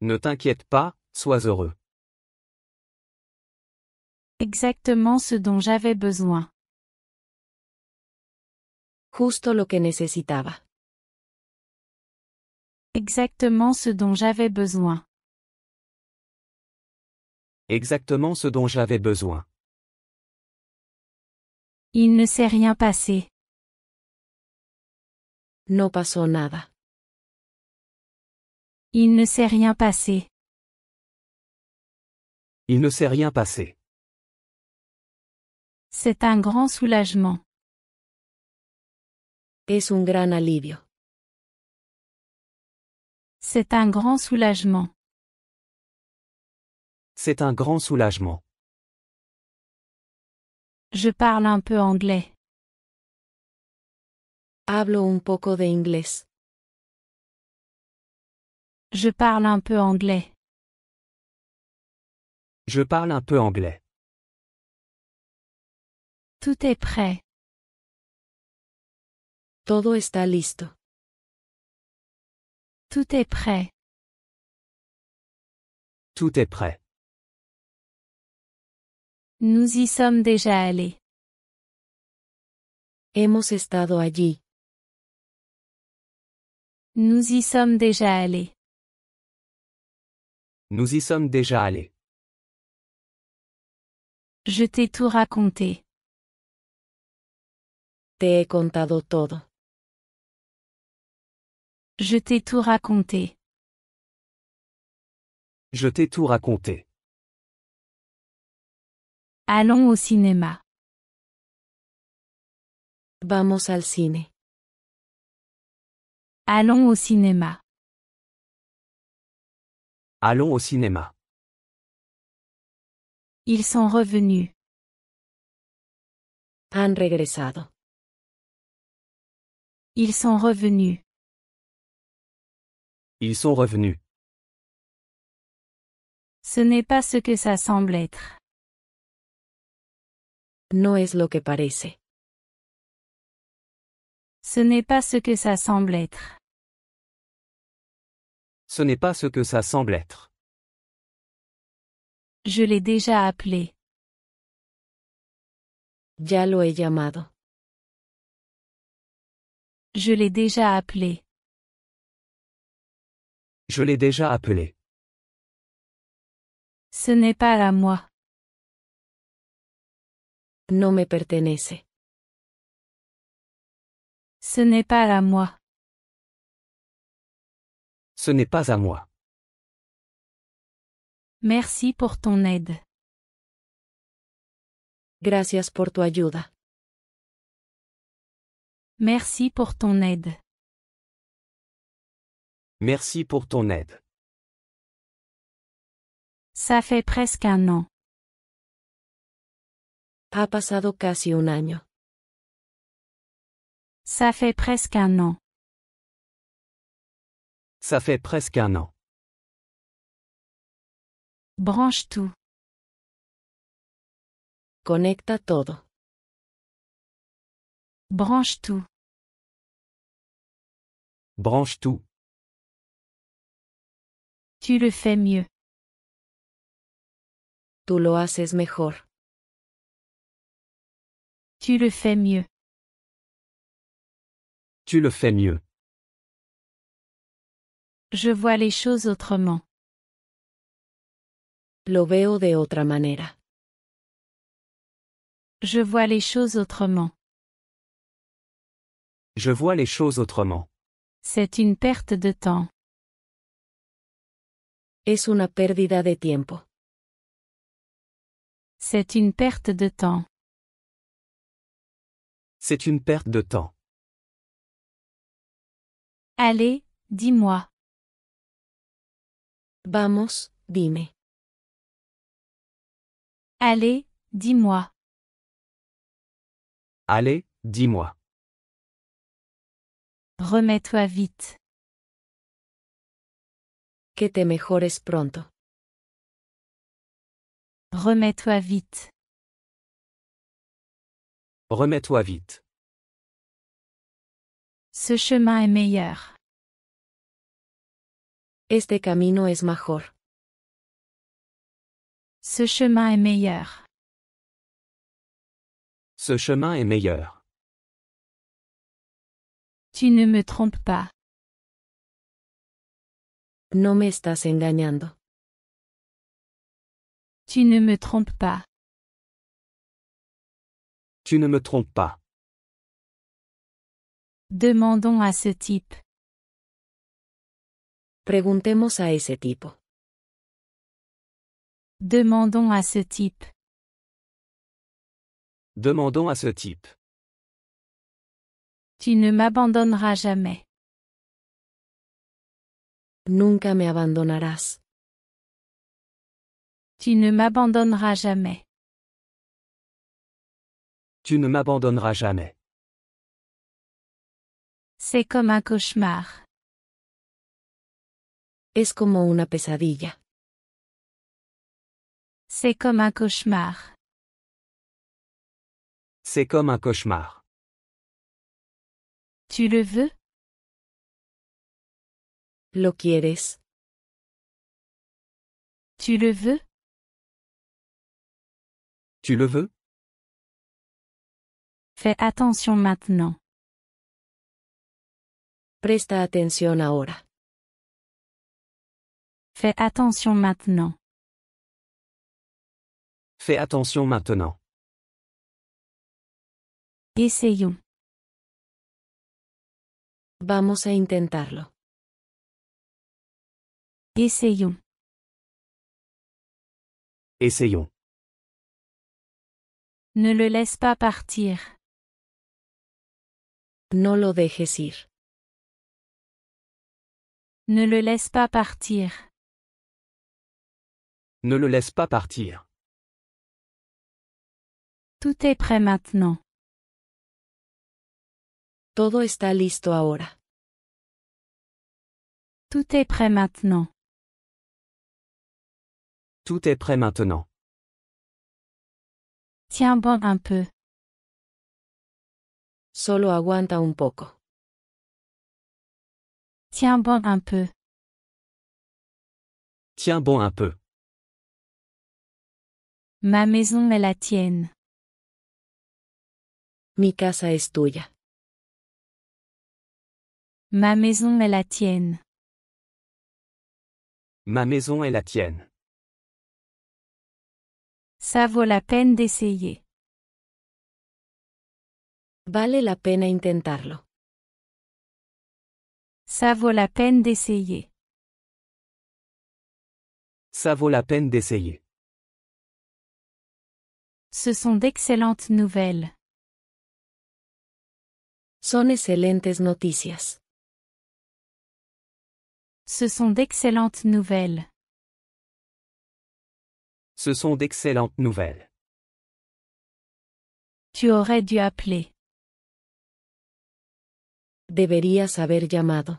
Ne t'inquiète pas, sois heureux. Exactement ce dont j'avais besoin. Justo lo que necesitaba. Exactement ce dont j'avais besoin. Exactement ce dont j'avais besoin. Il ne s'est rien passé. No pasó nada. Il ne s'est rien passé. Il ne s'est rien passé. C'est un grand soulagement. Es un gran alivio. C'est un grand soulagement. C'est un grand soulagement. Je parle un peu anglais. Hablo un poco de inglés. Je parle un peu anglais. Je parle un peu anglais. Tout est prêt. Todo está listo. Tout est prêt. Tout est prêt. Nous y sommes déjà allés. Hemos estado allí. Nous y sommes déjà allés. Nous y sommes déjà allés. Je t'ai tout raconté. Te he contado todo. Je t'ai tout raconté. Je t'ai tout raconté. Allons au cinéma. Vamos al cine. Allons au cinéma. Allons au cinéma. Ils sont revenus. Han regresado. Ils sont revenus. Ils sont revenus. Ce n'est pas ce que ça semble être. No es lo que parece. Ce n'est pas ce que ça semble être. Ce n'est pas ce que ça semble être. Je l'ai déjà appelé. Ya lo he llamado. Je l'ai déjà appelé. Je l'ai déjà appelé. Ce n'est pas à moi. No me pertenece. Ce n'est pas à moi. Ce n'est pas à moi. Merci pour ton aide. Gracias por tu ayuda. Merci pour ton aide. Merci pour ton aide. Ça fait presque un an. Ha pasado casi un año. Ça fait presque un an. Ça fait presque un an. Branche tout. Conecta todo. Branche tout. Branche tout. Tu le fais mieux. Tú lo haces mejor. Tu le fais mieux. Tu le fais mieux. Je vois les choses autrement. Lo veo de otra manera. Je vois les choses autrement. Je vois les choses autrement. C'est une perte de temps. Es una pérdida de tiempo. C'est une perte de temps. C'est une perte de temps. Allez, dis-moi. Vamos, dime. Allez, dis-moi. Allez, dis-moi. Remets-toi vite. Que te mejores pronto. Remets-toi vite. Remets-toi vite. Ce chemin est meilleur. Este camino es mejor. Ce chemin est meilleur. Ce chemin est meilleur. Tu ne me trompes pas. No me estás engañando. Tu ne me trompes pas. Tu ne me trompes pas. Demandons à ce type. Preguntemos a ese tipo. Demandons à ce type. Demandons à ce type. Tu ne m'abandonneras jamais. Nunca me abandonarás. Tu ne m'abandonneras jamais. Tu ne m'abandonneras jamais. C'est comme un cauchemar. Es como una pesadilla. C'est comme un cauchemar. C'est comme un cauchemar. Tu le veux? ¿Lo quieres? Tu le veux? Tu le veux? Fais attention maintenant. Presta atención ahora. Fais attention maintenant. Fais attention maintenant. Essayons. Vamos a intentarlo. Essayons. Essayons. Ne le laisse pas partir. No lo dejes ir. Ne le laisse pas partir. Ne le laisse pas partir. Tout est prêt maintenant. Todo está listo ahora. Tout est prêt maintenant. Tout est prêt maintenant. Tiens bon un peu. Solo aguanta un poco. Tiens bon un peu. Tiens bon un peu. Ma maison est la tienne. Mi casa es tuya. Ma maison est la tienne. Ma maison est la tienne. Ça vaut la peine d'essayer. Vale la pena intentarlo. Ça vaut la peine d'essayer. Ça vaut la peine d'essayer. Ce sont d'excellentes nouvelles. Son excelentes noticias. Ce sont d'excellentes nouvelles. Ce sont d'excellentes nouvelles. Tu aurais dû appeler. Deberías haber llamado.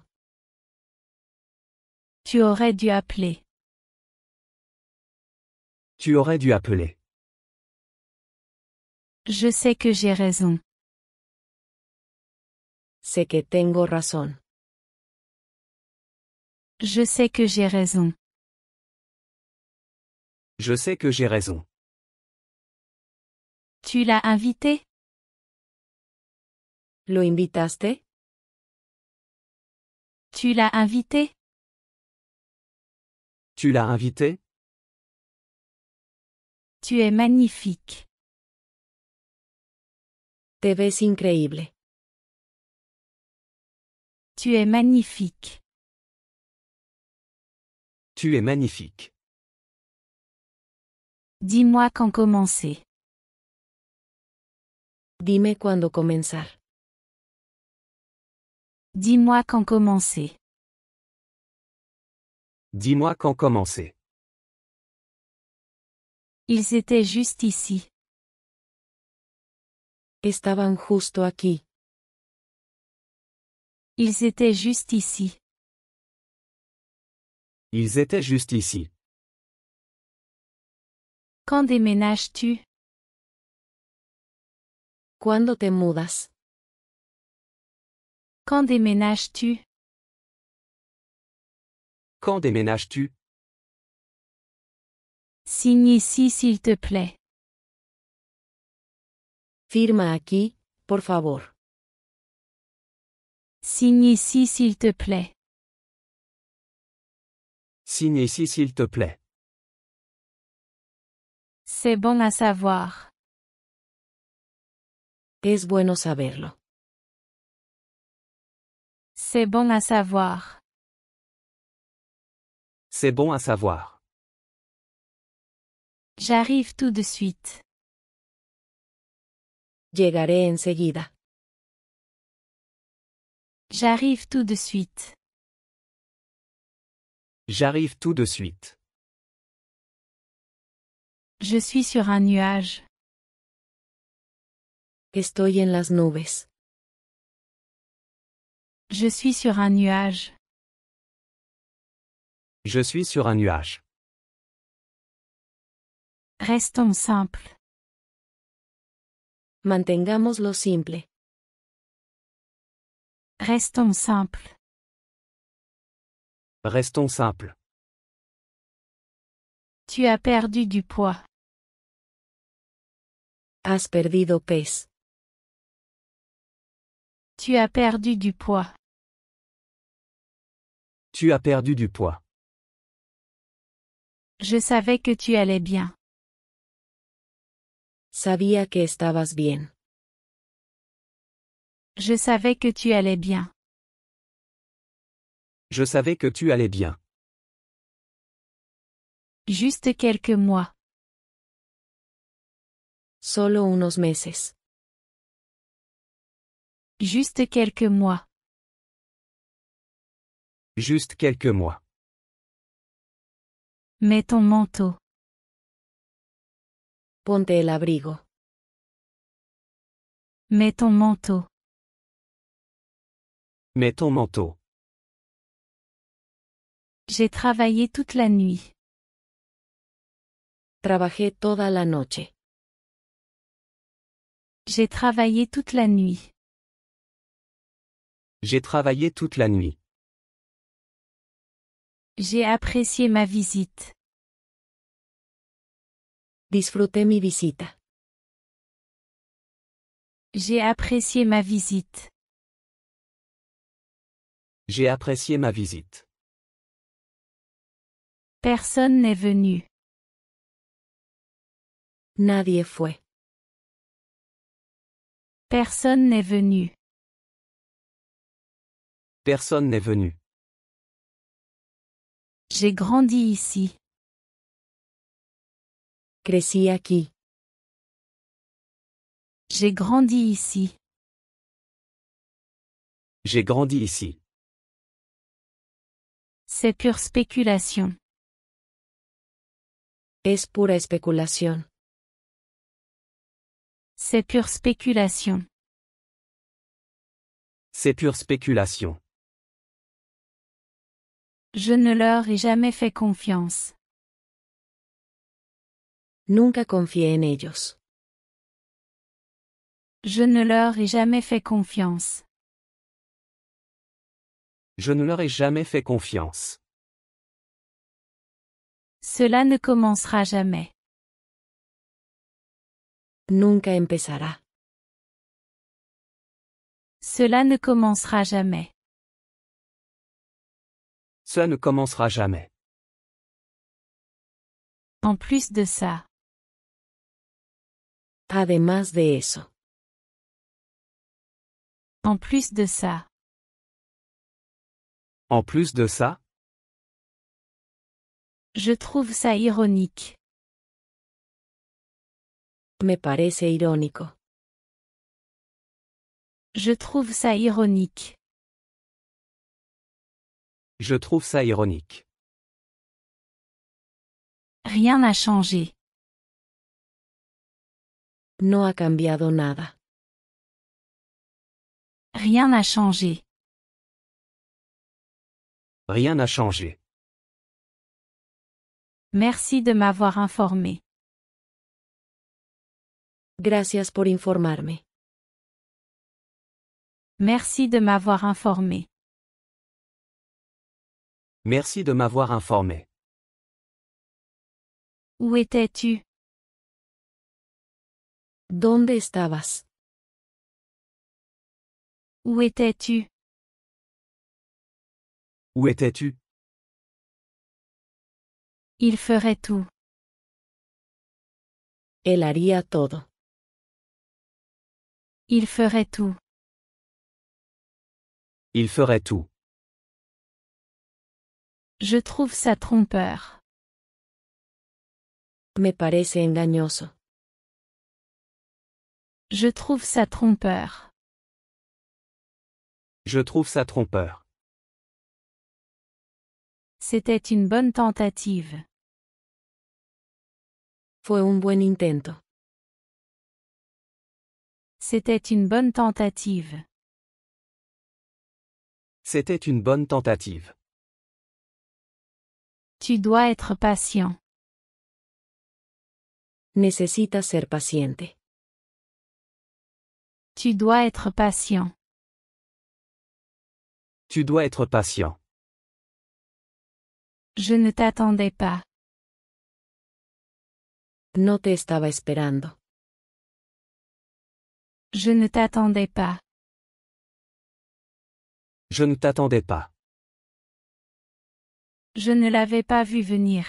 Tu aurais dû appeler. Tu aurais dû appeler. Je sais que j'ai raison. Sé que tengo razón. Je sais que j'ai raison. Je sais que j'ai raison. Tu l'as invité? ¿Lo invitaste? Tu l'as invité? Tu l'as invité? Tu es magnifique. Te ves increíble. Tu es magnifique. Tu es magnifique. Dis-moi quand commencer. Dime cuándo comenzar. Dis-moi quand commencer. Dis-moi quand commencer. Ils étaient juste ici. Estaban justo aquí. Ils étaient juste ici. Ils étaient juste ici. Quand déménages-tu? ¿Cuándo te mudas? Quand déménages-tu? Quand déménages-tu? Signe ici s'il te plaît. Firma aquí, por favor. Signe ici s'il te plaît. Signe ici s'il te plaît. C'est bon à savoir. Es bueno saberlo. C'est bon à savoir. C'est bon à savoir. J'arrive tout de suite. Llegaré enseguida. J'arrive tout de suite. J'arrive tout de suite. Je suis sur un nuage. Estoy en las nubes. Je suis sur un nuage. Je suis sur un nuage. Restons simples. Mantengámoslo simple. Restons simples. Restons simples. Tu as perdu du poids. Has perdido pez. Tu as perdu du poids. Tu as perdu du poids. Je savais que tu allais bien. Sabía que estabas bien. Je savais que tu allais bien. Je savais que tu allais bien. Juste quelques mois. Solo unos meses. Juste quelques mois. Juste quelques mois. Mets ton manteau. Ponte el abrigo. Mets ton manteau. Mets ton manteau. J'ai travaillé toute la nuit. Trabajé toda la noche. J'ai travaillé toute la nuit. J'ai travaillé toute la nuit. J'ai apprécié ma visite. Disfruté mi visita. J'ai apprécié ma visite. J'ai apprécié ma visite. Personne n'est venu. Nadie fue. Personne n'est venu. Personne n'est venu. J'ai grandi ici. Crecí aquí. J'ai grandi ici. J'ai grandi ici. C'est pure spéculation. Es pura especulación. C'est pure spéculation. C'est pure spéculation. Je ne leur ai jamais fait confiance. Nunca confié en ellos. Je ne leur ai jamais fait confiance. Je ne leur ai jamais fait confiance. Cela ne commencera jamais. Nunca empezará. Cela ne commencera jamais. Cela ne commencera jamais. En plus de ça. Además de eso. En plus de ça. En plus de ça, Je trouve ça ironique. Me parece irónico. Je trouve ça ironique. je trouve ça ironique. Rien n'a changé. No ha cambiado nada. Rien n'a changé. Rien n'a changé. Merci de m'avoir informé. Gracias por informarme. Merci de m'avoir informé. Merci de m'avoir informé. Où étais-tu? ¿Dónde estabas? Où étais-tu? Où étais-tu? Il ferait tout. Él haría todo. Il ferait tout. Il ferait tout. Je trouve ça trompeur. Me parece engañoso. Je trouve ça trompeur. Je trouve ça trompeur. C'était une bonne tentative. Fue un buen intento. C'était une bonne tentative. C'était une bonne tentative. Tu dois être patient. Necesitas ser paciente. Tu dois être patient. Tu dois être patient. Je ne t'attendais pas. No te estaba esperando. Je ne t'attendais pas. Je ne t'attendais pas. Je ne l'avais pas vu venir.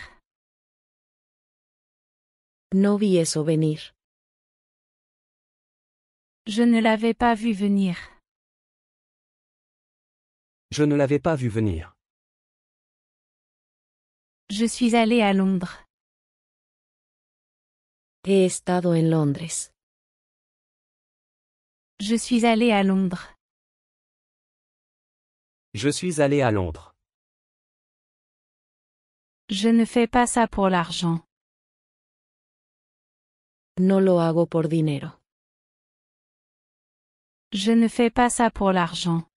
No vi eso venir. Je ne l'avais pas vu venir. Je ne l'avais pas vu venir. Je suis allé à Londres. He estado en Londres. Je suis allé à Londres. Je suis allé à Londres. Je ne fais pas ça pour l'argent. No lo hago por dinero. Je ne fais pas ça pour l'argent.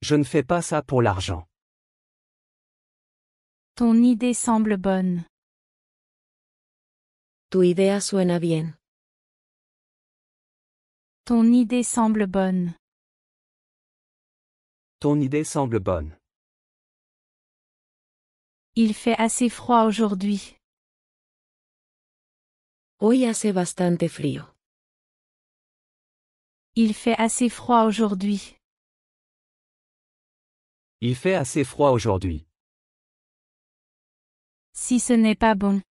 Je ne fais pas ça pour l'argent. Ton idée semble bonne. Tu idea suena bien. Ton idée semble bonne. Ton idée semble bonne. Il fait assez froid aujourd'hui. Hoy hace bastante frío. Il fait assez froid aujourd'hui. Il fait assez froid aujourd'hui. Si ce n'est pas bon.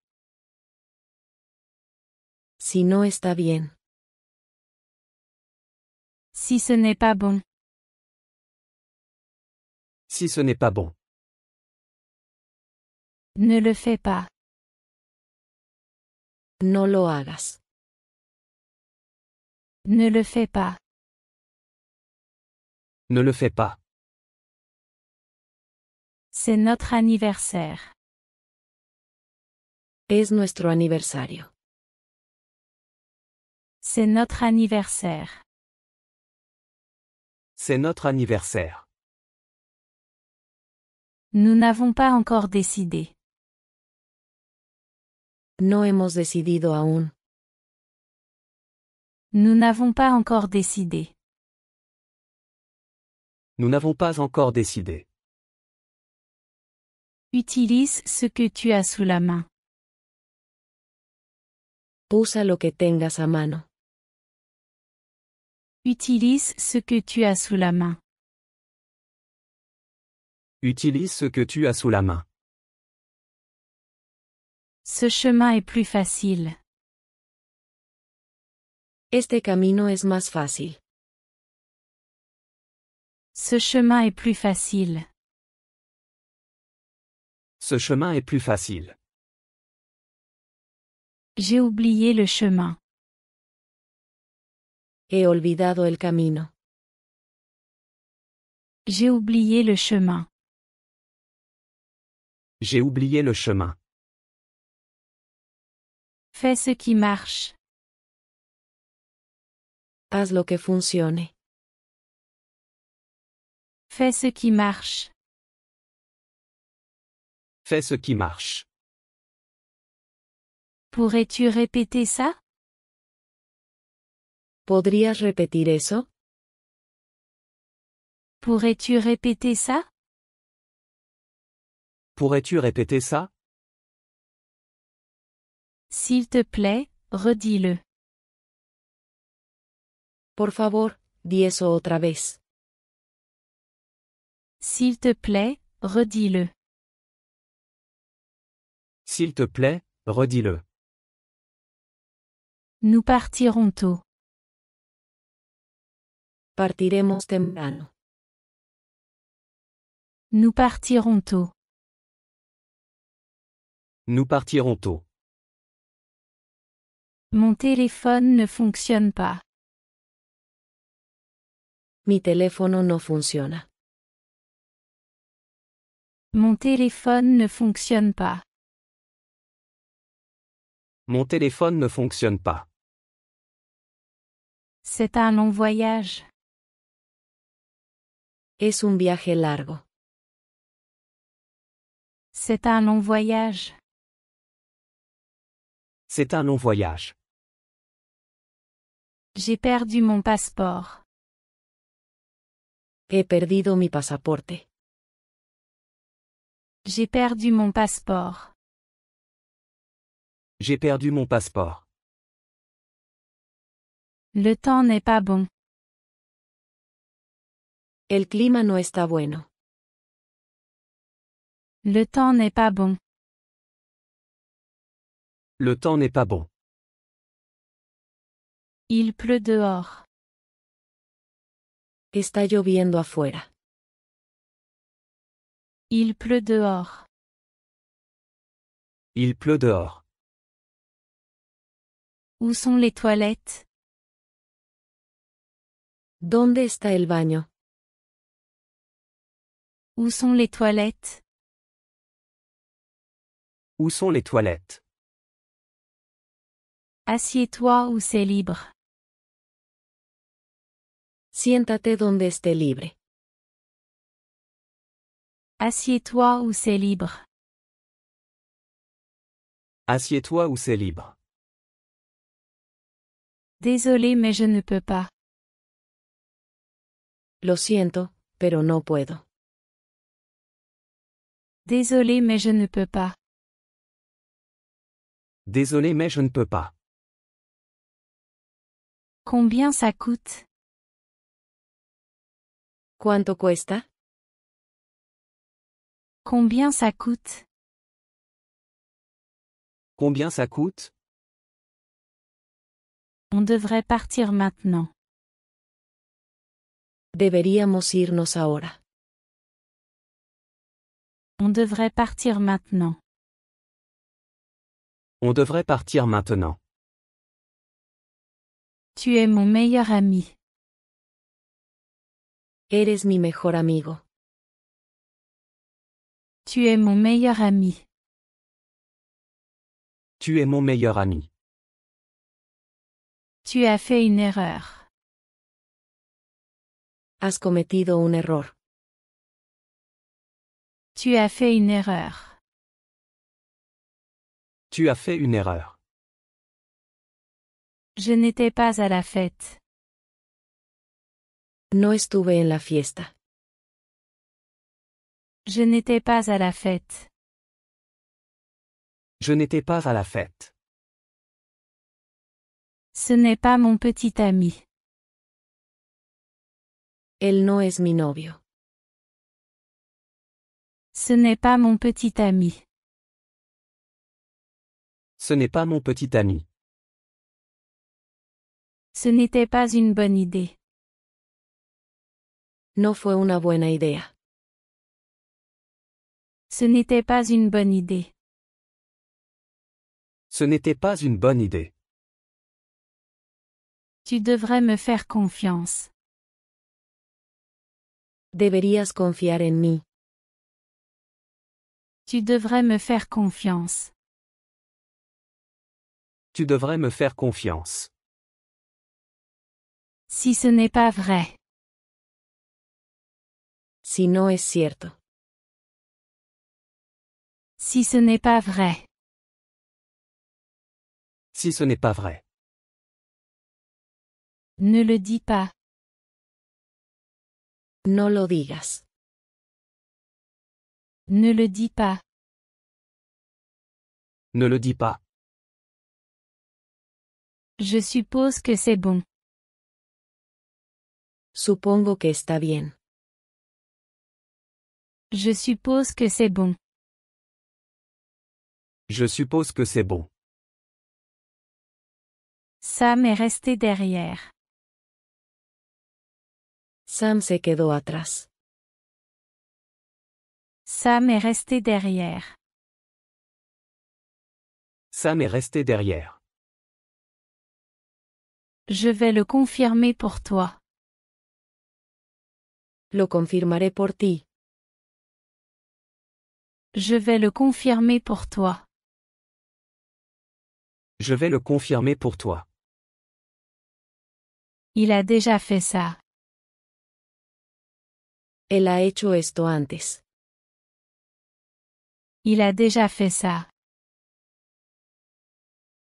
Si no está bien. Si ce n'est pas bon. Si ce n'est pas bon. Ne le fais pas. No lo hagas. Ne le fais pas. Ne le fais pas. C'est notre anniversaire. Es nuestro aniversario. C'est notre anniversaire. C'est notre anniversaire. Nous n'avons pas encore décidé. No hemos decidido aún. Nous n'avons pas encore décidé. Nous n'avons pas encore décidé. Utilise ce que tu as sous la main. Usa lo que tengas a mano. Utilise ce que tu as sous la main. Utilise ce que tu as sous la main. Ce chemin est plus facile. Este camino es más fácil. Ce chemin est plus facile. Ce chemin est plus facile. J'ai oublié le chemin. He olvidado el camino. J'ai oublié le chemin. J'ai oublié le chemin. Fais ce qui marche. Haz lo que funcione. Fais ce qui marche. Fais ce qui marche. Pourrais-tu répéter ça? ¿Podrías repetir eso? Pourrais-tu répéter ça? Pourrais-tu répéter ça? S'il te plaît, redis-le. Por favor, di eso otra vez. S'il te plaît, redis-le. S'il te plaît, redis-le. Nous partirons tôt. Partiremos temprano. Nous partirons tôt. Nous partirons tôt. Mon téléphone ne fonctionne pas. Mi teléfono no funciona. Mon téléphone ne fonctionne pas. Mon téléphone ne fonctionne pas. C'est un long voyage. Es un viaje largo. C'est un long voyage. C'est un long voyage. J'ai perdu mon passeport. He perdido mi pasaporte. J'ai perdu mon passeport. J'ai perdu mon passeport. Le temps n'est pas bon. El clima no está bueno. Le temps n'est pas bon. Le temps n'est pas bon. Il pleut dehors. Está lloviendo afuera. Il pleut dehors. Il pleut dehors. Où sont les toilettes? ¿Dónde está el baño? Où sont les toilettes? Où sont les toilettes? Assieds-toi où c'est libre. Siéntate donde esté libre. Assieds-toi où c'est libre. Assieds-toi où c'est libre. Désolé mais je ne peux pas. Lo siento, pero no puedo. Désolé mais je ne peux pas. Désolé mais je ne peux pas. Combien ça coûte? ¿Cuánto cuesta? Combien ça coûte? Combien ça coûte? On devrait partir maintenant. Deberíamos irnos ahora. On devrait partir maintenant. On devrait partir maintenant. Tu es mon meilleur ami. Eres mi mejor amigo. Tu es mon meilleur ami. Tu es mon meilleur ami. Tu as fait une erreur. Has cometido un error. Tu as fait une erreur. Tu as fait une erreur. Je n'étais pas à la fête. No estuve en la fiesta. Je n'étais pas à la fête. Je n'étais pas à la fête. Ce n'est pas mon petit ami. Él no es mi novio. Ce n'est pas mon petit ami. Ce n'est pas mon petit ami. Ce n'était pas une bonne idée. No fue una buena idea. Ce n'était pas une bonne idée. Ce n'était pas une bonne idée. Tu devrais me faire confiance. Deberías confiar en mí. Tu devrais me faire confiance. Tu devrais me faire confiance. Si ce n'est pas vrai. Si no es cierto. Si ce n'est pas vrai. Si ce n'est pas vrai. Ne le dis pas. No lo digas. Ne le dis pas. Ne le dis pas. Je suppose que c'est bon. Supongo que está bien. Je suppose que c'est bon. Je suppose que c'est bon. Sam est resté derrière. Sam se quedó atrás. Sam est resté derrière. Sam est resté derrière. Je vais le confirmer pour toi. Lo confirmaré por ti. Je vais le confirmer pour toi. Je vais le confirmer pour toi. Il a déjà fait ça. Él ha hecho esto antes. Il a déjà fait ça.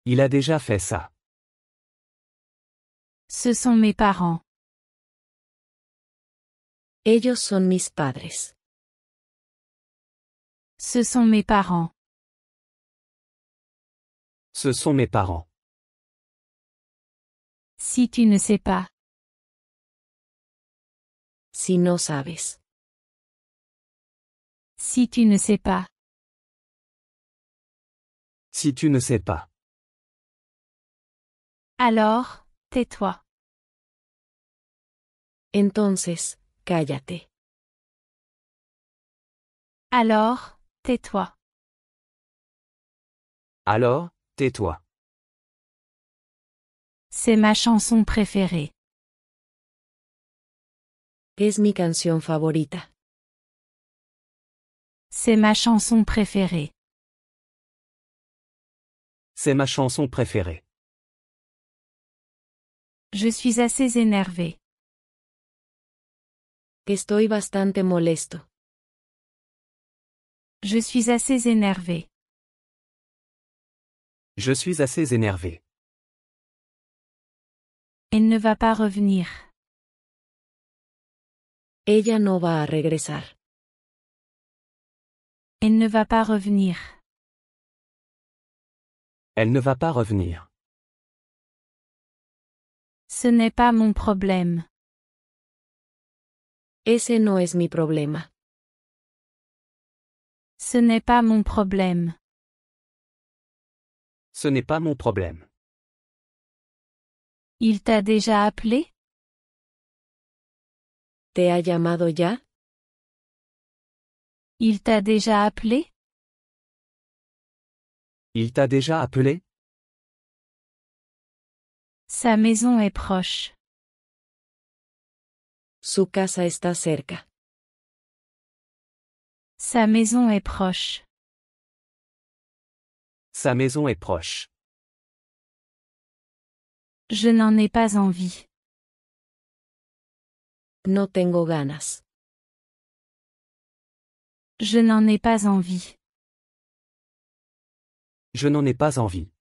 Il a déjà fait ça. Ce sont mes parents. Ellos son mis padres. Ce sont mes parents. Ce sont mes parents. Si tu ne sais pas. Si no sabes. Si tu ne sais pas. Si tu ne sais pas. Alors, tais-toi. Entonces, cállate. Alors, tais-toi. Alors, tais-toi. C'est ma chanson préférée. Es mi canción favorita. C'est ma chanson préférée. C'est ma chanson préférée. Je suis assez énervé. Estoy bastante molesto. Je suis assez énervé. Je suis assez énervé. Elle ne va pas revenir. Ella no va a regresar. Elle ne va pas revenir. Elle ne va pas revenir. Ce n'est pas mon problème. Ese no es mi problema. Ce n'est pas mon problème. Ce n'est pas mon problème. Il t'a déjà appelé? ¿Te ha llamado ya? Il t'a déjà appelé? Il t'a déjà appelé? Sa maison est proche. Su casa está cerca. Sa maison est proche. Sa maison est proche. Je n'en ai pas envie. No tengo ganas. Je n'en ai pas envie. Je n'en ai pas envie.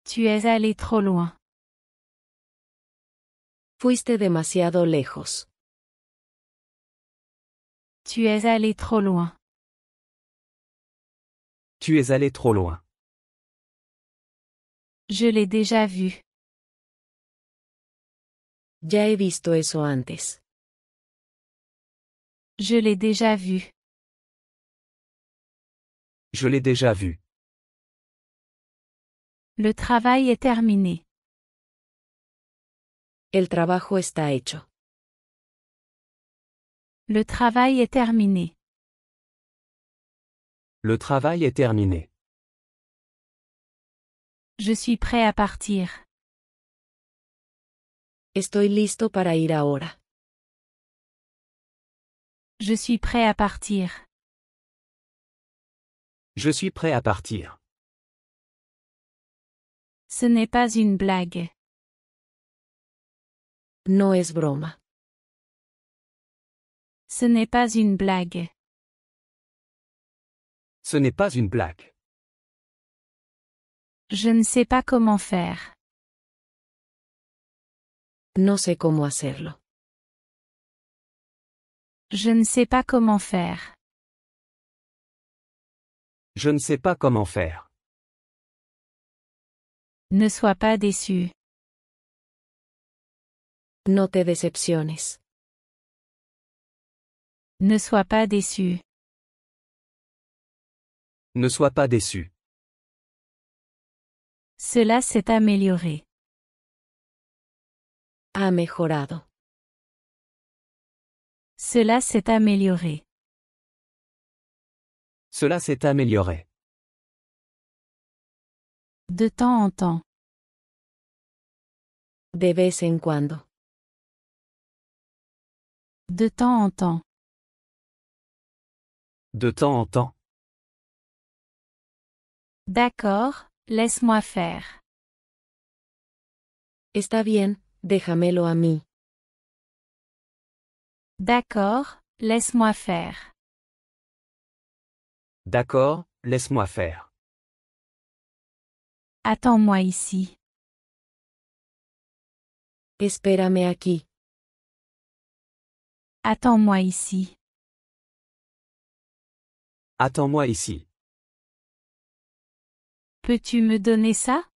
Tu es allé trop loin. Fuiste demasiado lejos. Tu es allé trop loin. Tu es allé trop loin. Je l'ai déjà vu. Ya he visto eso antes. Je l'ai déjà vu. Je l'ai déjà vu. Le travail est terminé. El trabajo está hecho. Le travail est terminé. Le travail est terminé. Je suis prêt à partir. Estoy listo para ir ahora. Je suis prêt à partir. Je suis prêt à partir. Ce n'est pas une blague. No es broma. Ce n'est pas une blague. Ce n'est pas une blague. Je ne sais pas comment faire. No sé cómo hacerlo. Je ne sais pas comment faire. Je ne sais pas comment faire. Ne sois pas déçu. No te decepciones. Ne sois pas déçu. Ne sois pas déçu. Cela s'est amélioré. Ha mejorado. Cela s'est amélioré. Cela s'est amélioré. De temps en temps. De vez en cuando. De temps en temps. De temps en temps. D'accord, laisse-moi faire. Está bien, déjamelo a mí. D'accord, laisse-moi faire. D'accord, laisse-moi faire. Attends-moi ici. Espérame aquí. Attends-moi ici. Attends-moi ici. Peux-tu me donner ça?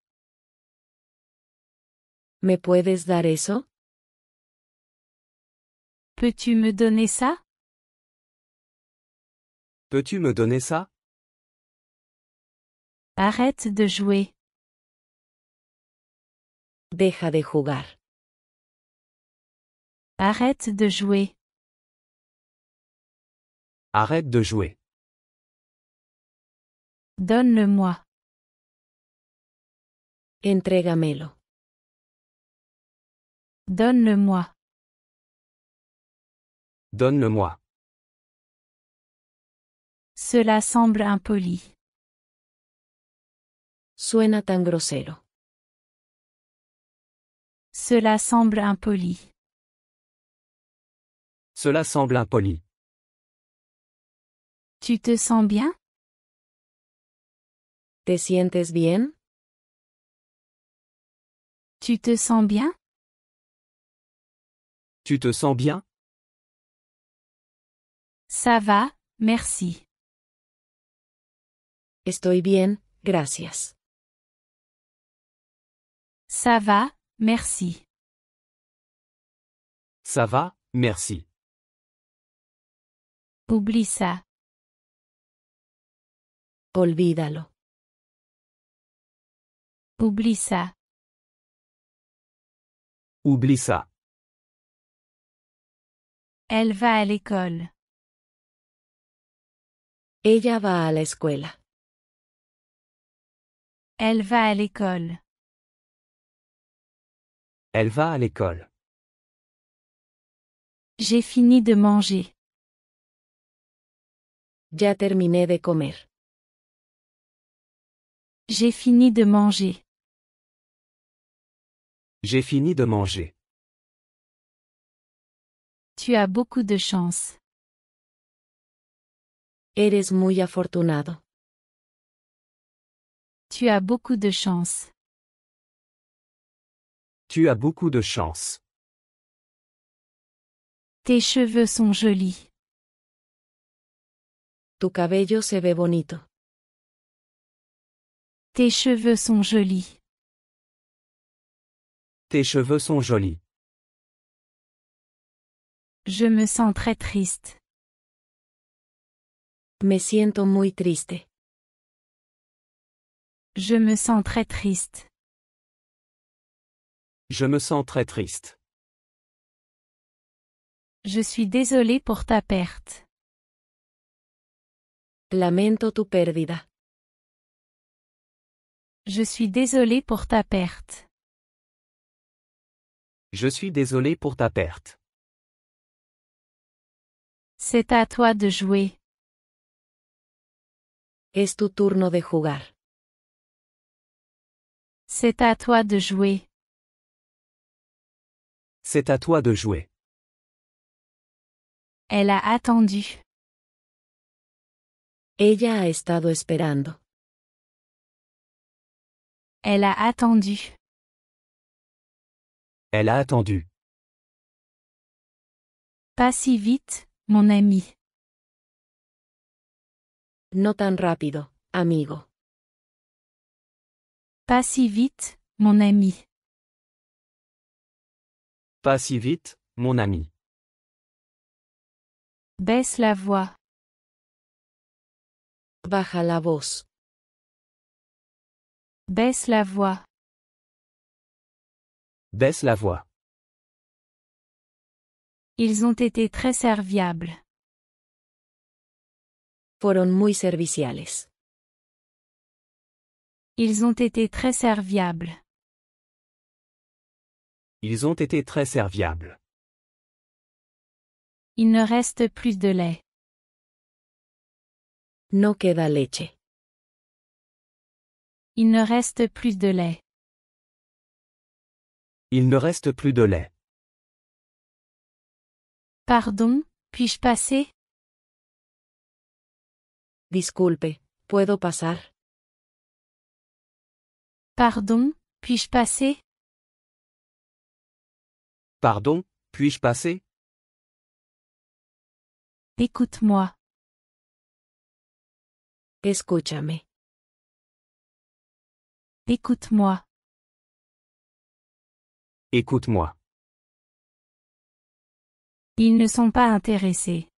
¿Me puedes dar eso? Peux-tu me donner ça? Peux-tu me donner ça? Arrête de jouer. Deja de jugar. Arrête de jouer. Arrête de jouer. Donne-le-moi. Entrégamelo. Donne-le-moi. Donne-le-moi. Cela semble impoli. Suena tan grosero. Cela semble impoli. Cela semble impoli. Tu te sens bien? ¿Te sientes bien? Tu te sens bien? Tu te sens bien? Ça va, merci. Estoy bien, gracias. Ça va, merci. Ça va, merci. Oublie ça. Olvídalo. Oublie ça. Oublie ça. Elle va à l'école. Ella va a la escuela. Elle va à l'école. Elle va à l'école. J'ai fini de manger. Ya terminé de comer. J'ai fini de manger. J'ai fini de manger. Tu as beaucoup de chance. Eres muy afortunado. Tu as beaucoup de chance. Tu as beaucoup de chance. Tes cheveux sont jolis. Tu cabello se ve bonito. Tes cheveux sont jolis. Tes cheveux sont jolis. Je me sens très triste. Me siento muy triste. Je me sens très triste. Je me sens très triste. Je suis désolé pour ta perte. Lamento tu pérdida. Je suis désolé pour ta perte. Je suis désolé pour ta perte. C'est à toi de jouer. Es tu turno de jugar. C'est à toi de jouer. C'est à toi de jouer. Elle a attendu. Ella ha estado esperando. Elle a attendu. Elle a attendu. Pas si vite, mon ami. No tan rápido, amigo. Pas si vite, mon ami. Pas si vite, mon ami. Baisse la voix. Baja la voz. Baisse la voix. Baisse la voix. Ils ont été très serviables. Fueron muy serviciales. Ils ont été très serviables. Ils ont été très serviables. Il ne reste plus de lait. No queda leche. Il ne reste plus de lait. Il ne reste plus de lait. Pardon, puis-je passer? Disculpe, ¿puedo pasar? Pardon, puis-je passer? Pardon, puis-je passer? Écoute-moi. Escúchame. Écoute-moi. Écoute-moi. Ils ne sont pas intéressés.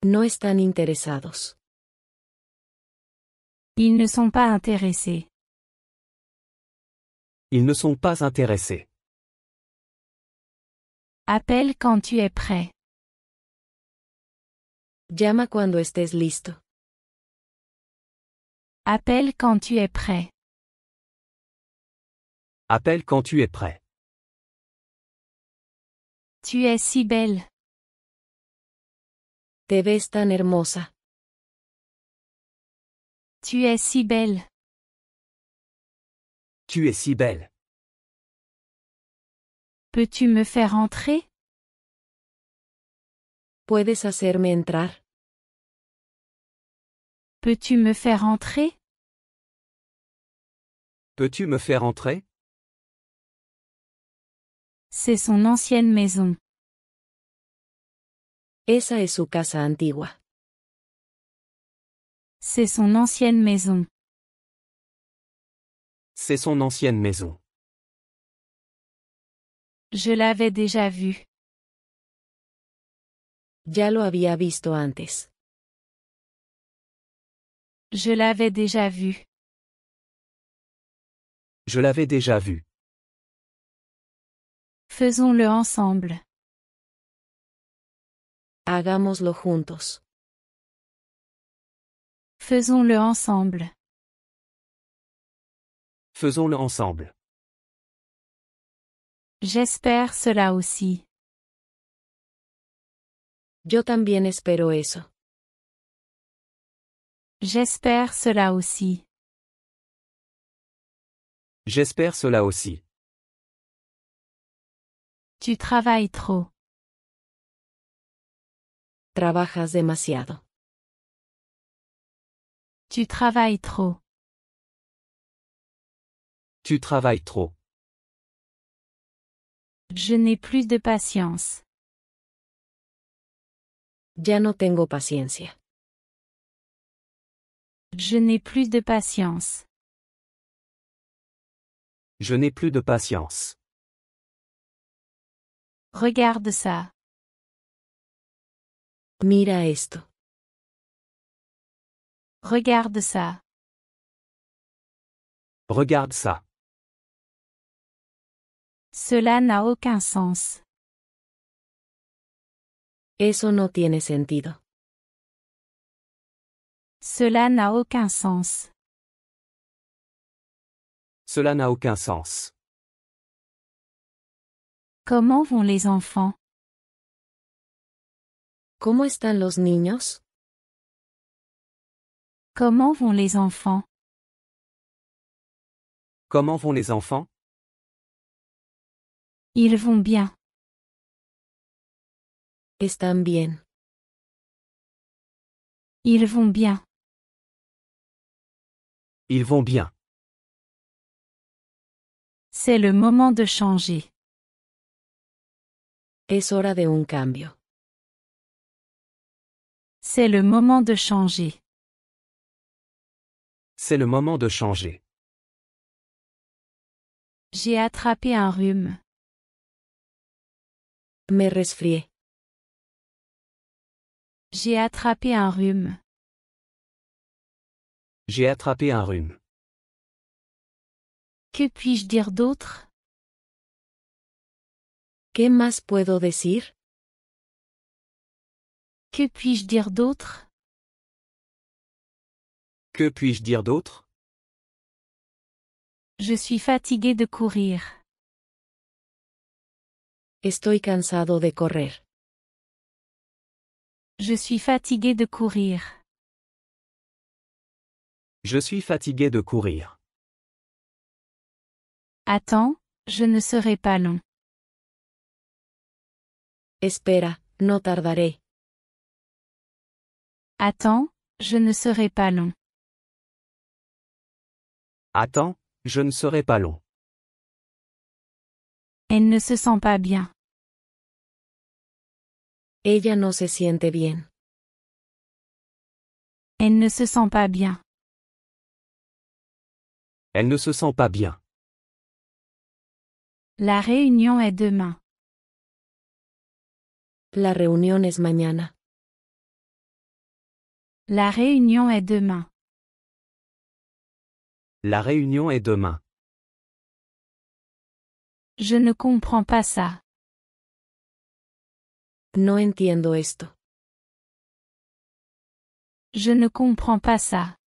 No están interesados. Ils ne sont pas intéressés. Ils ne sont pas intéressés. Appelle quand tu es prêt. Llama cuando estés listo. Appelle quand tu es prêt. Appelle quand tu es prêt. Tu es si belle. Te ves tan hermosa. Tu es si belle. Tu es si belle. Peux-tu me faire entrer? ¿Puedes hacerme entrar? Peux-tu me faire entrer? Peux-tu me faire entrer? C'est son ancienne maison. Esa es su casa antigua. C'est son ancienne maison. C'est son ancienne maison. Je l'avais déjà vue. Ya lo había visto antes. Je l'avais déjà vue. Je l'avais déjà vu. Faisons-le ensemble. Hagámoslo juntos. Faisons-le ensemble. Faisons-le ensemble. J'espère cela aussi. Yo también espero eso. J'espère cela aussi. J'espère cela aussi. Tu travailles trop. Trabajas demasiado. Tu travailles trop. Tu travailles trop. Je n'ai plus de patience. Ya no tengo paciencia. Je n'ai plus de patience. Je n'ai plus de patience. Regarde ça. Mira esto. Regarde ça. Regarde ça. Cela n'a aucun sens. Eso no tiene sentido. Cela n'a aucun sens. Cela n'a aucun sens. Comment vont les enfants? ¿Cómo están los niños? Comment vont les enfants? Comment vont les enfants? Ils vont bien. Están bien. Ils vont bien. Ils vont bien. C'est le moment de changer. Es hora de un cambio. C'est le moment de changer. C'est le moment de changer. J'ai attrapé un rhume. Me resfrié. J'ai attrapé un rhume. J'ai attrapé un rhume. Que puis-je dire d'autre? ¿Qué más puedo decir? Que puis-je dire d'autre? Que puis-je dire d'autre? Je suis fatigué de courir. Estoy cansado de correr. Je suis fatigué de courir. Je suis fatigué de courir. Attends, je ne serai pas long. Espera, no tardaré. Attends, je ne serai pas long. Attends, je ne serai pas long. Elle ne se sent pas bien. Ella no se siente bien. Elle ne se sent pas bien. Elle ne se sent pas bien. La réunion est demain. La reunión es mañana. La réunion est demain. La réunion est demain. Je ne comprends pas ça. No entiendo esto. Je ne comprends pas ça.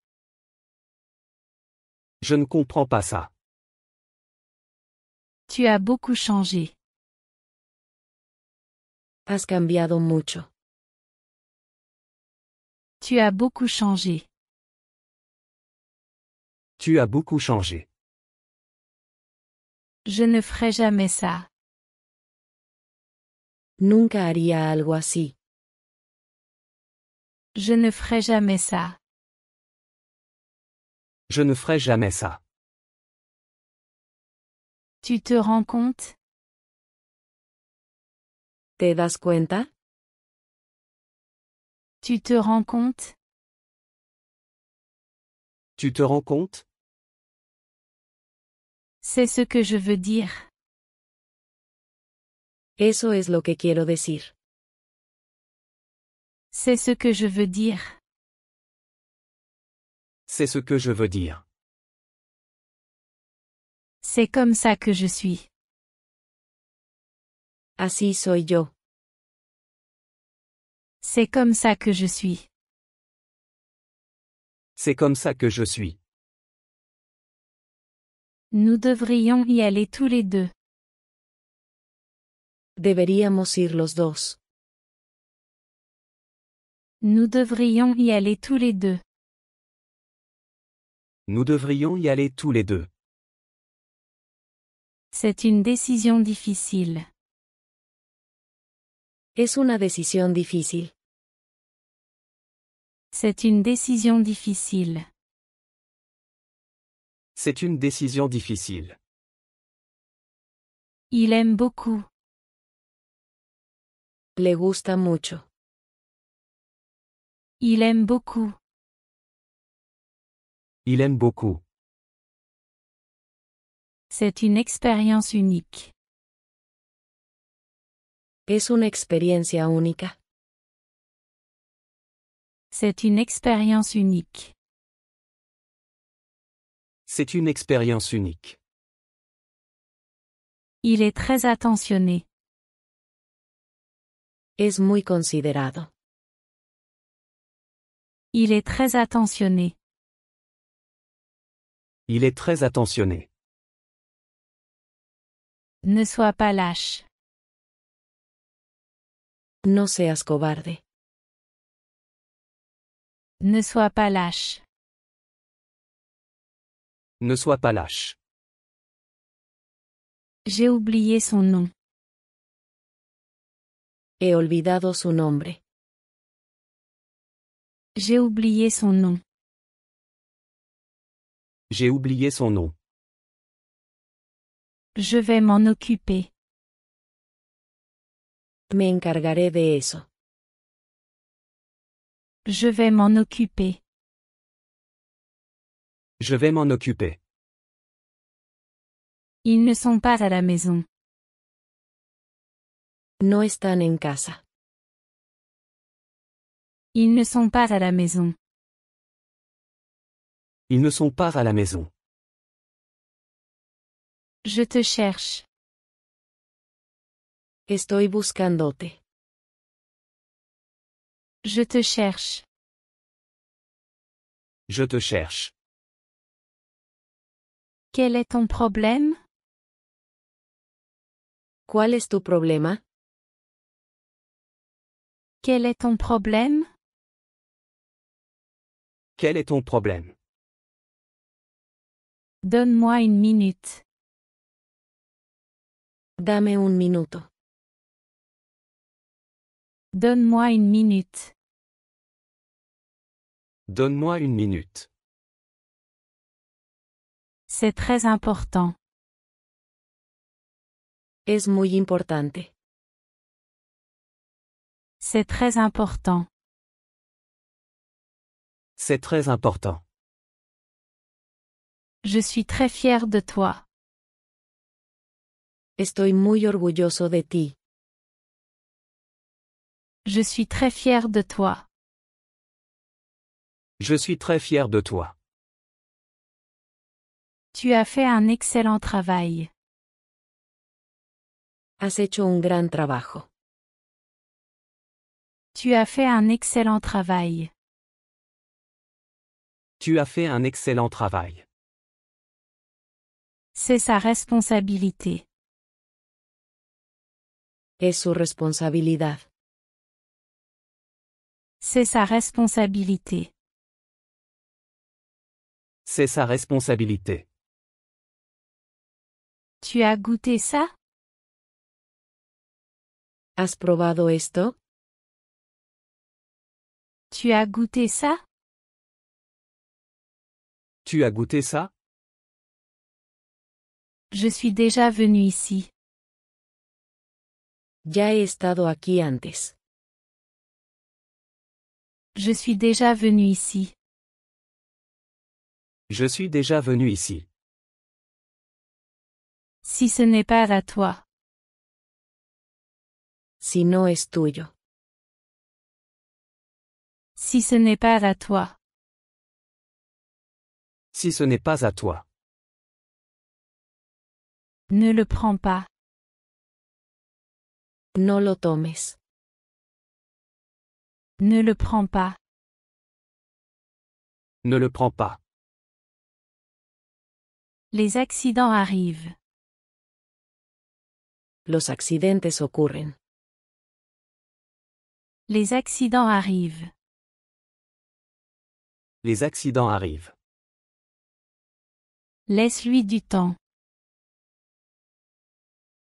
Je ne comprends pas ça. Tu as beaucoup changé. Has cambiado mucho. Tu as beaucoup changé. Tu as beaucoup changé. Je ne ferai jamais ça. Nunca haría algo así. Je ne ferai jamais ça. Je ne ferai jamais ça. Tu te rends compte? ¿Te das cuenta? Tu te rends compte? Tu te rends compte? C'est ce que je veux dire. Eso es lo que quiero decir. C'est ce que je veux dire. C'est ce que je veux dire. C'est comme ça que je suis. Así soy yo. C'est comme ça que je suis. C'est comme ça que je suis. Nous devrions y aller tous les deux. Deberíamos ir los dos. Nous devrions y aller tous les deux. Nous devrions y aller tous les deux. C'est une décision difficile. Es una decisión difícil. C'est une décision difficile. C'est une décision difficile. Il aime beaucoup. Le gusta mucho. Il aime beaucoup. Il aime beaucoup. C'est une expérience unique. Es una experiencia única. C'est une expérience unique. C'est une expérience unique. Il est très attentionné. Es muy considerado. Il est très attentionné. Il est très attentionné. Ne sois pas lâche. No seas cobarde. Ne sois pas lâche. Ne sois pas lâche. J'ai oublié son nom. He olvidado su nombre. J'ai oublié son nom. J'ai oublié son nom. Je vais m'en occuper. Me encargaré de eso. Je vais m'en occuper. Je vais m'en occuper. Ils ne sont pas à la maison. No están en casa. Ils ne sont pas à la maison. Ils ne sont pas à la maison. Je te cherche. Estoy buscándote. Je te cherche. Je te cherche. Quel est ton problème? ¿Cuál es tu problema? Quel est ton problème? Quel est ton problème? Donne-moi une minute. Dame un minuto. Donne-moi une minute. Donne-moi une minute. C'est très important. Es muy importante. C'est très important. C'est très important. Je suis très fière de toi. Estoy muy orgulloso de ti. Je suis très fière de toi. Je suis très fier de toi. Tu as fait un excellent travail. Has hecho un gran trabajo. Tu as fait un excellent travail. Tu as fait un excellent travail. C'est sa responsabilité. Es su responsabilidad. C'est sa responsabilité. C'est sa responsabilité. Tu as goûté ça? ¿Has probado esto? Tu as goûté ça? Tu as goûté ça? Je suis déjà venu ici. Ya he estado aquí antes. Je suis déjà venu ici. Je suis déjà venu ici. Si ce n'est pas à toi. Si no es tuyo. Si ce n'est pas à toi. Si ce n'est pas à toi. Ne le prends pas. No lo tomes. Ne le prends pas. Ne le prends pas. Les accidents arrivent. Los accidentes ocurren. Les accidents arrivent. Les accidents arrivent. Laisse-lui du temps.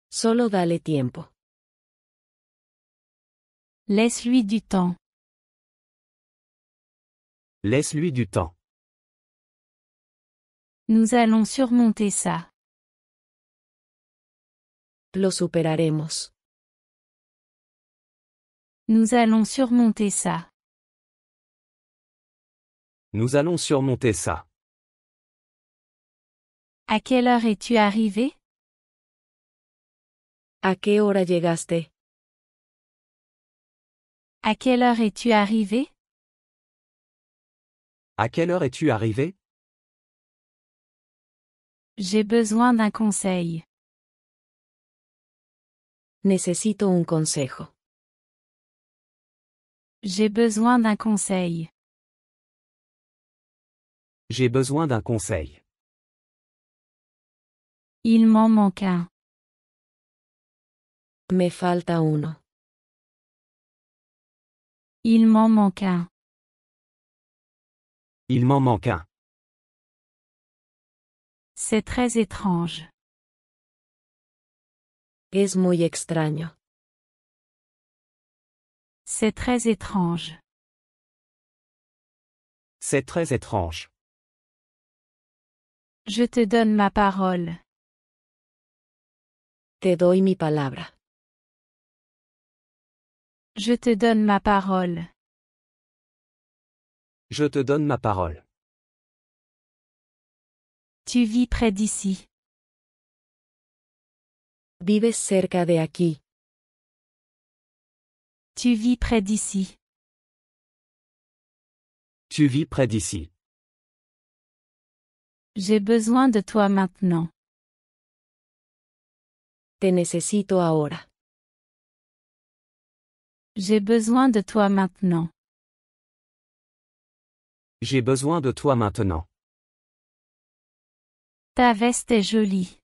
Solo dale tiempo. Laisse-lui du temps. Laisse-lui du temps. Nous allons surmonter ça. Lo superaremos. Nous allons surmonter ça. Nous allons surmonter ça. À quelle heure es-tu arrivé? ¿A qué hora llegaste? À quelle heure es-tu arrivé? À quelle heure es-tu arrivé? J'ai besoin d'un conseil. Necesito un consejo. J'ai besoin d'un conseil. J'ai besoin d'un conseil. Il m'en manque un. Me falta uno. Il m'en manque un. Il m'en manque un. C'est très étrange. Es muy extraño. C'est très étrange. C'est très étrange. Je te donne ma parole. Te doy mi palabra. Je te donne ma parole. Je te donne ma parole. Tu vis près d'ici. Vives cerca de aquí. Tu vis près d'ici. Tu vis près d'ici. J'ai besoin de toi maintenant. Te necesito ahora. J'ai besoin de toi maintenant. J'ai besoin de toi maintenant. Ta veste est jolie.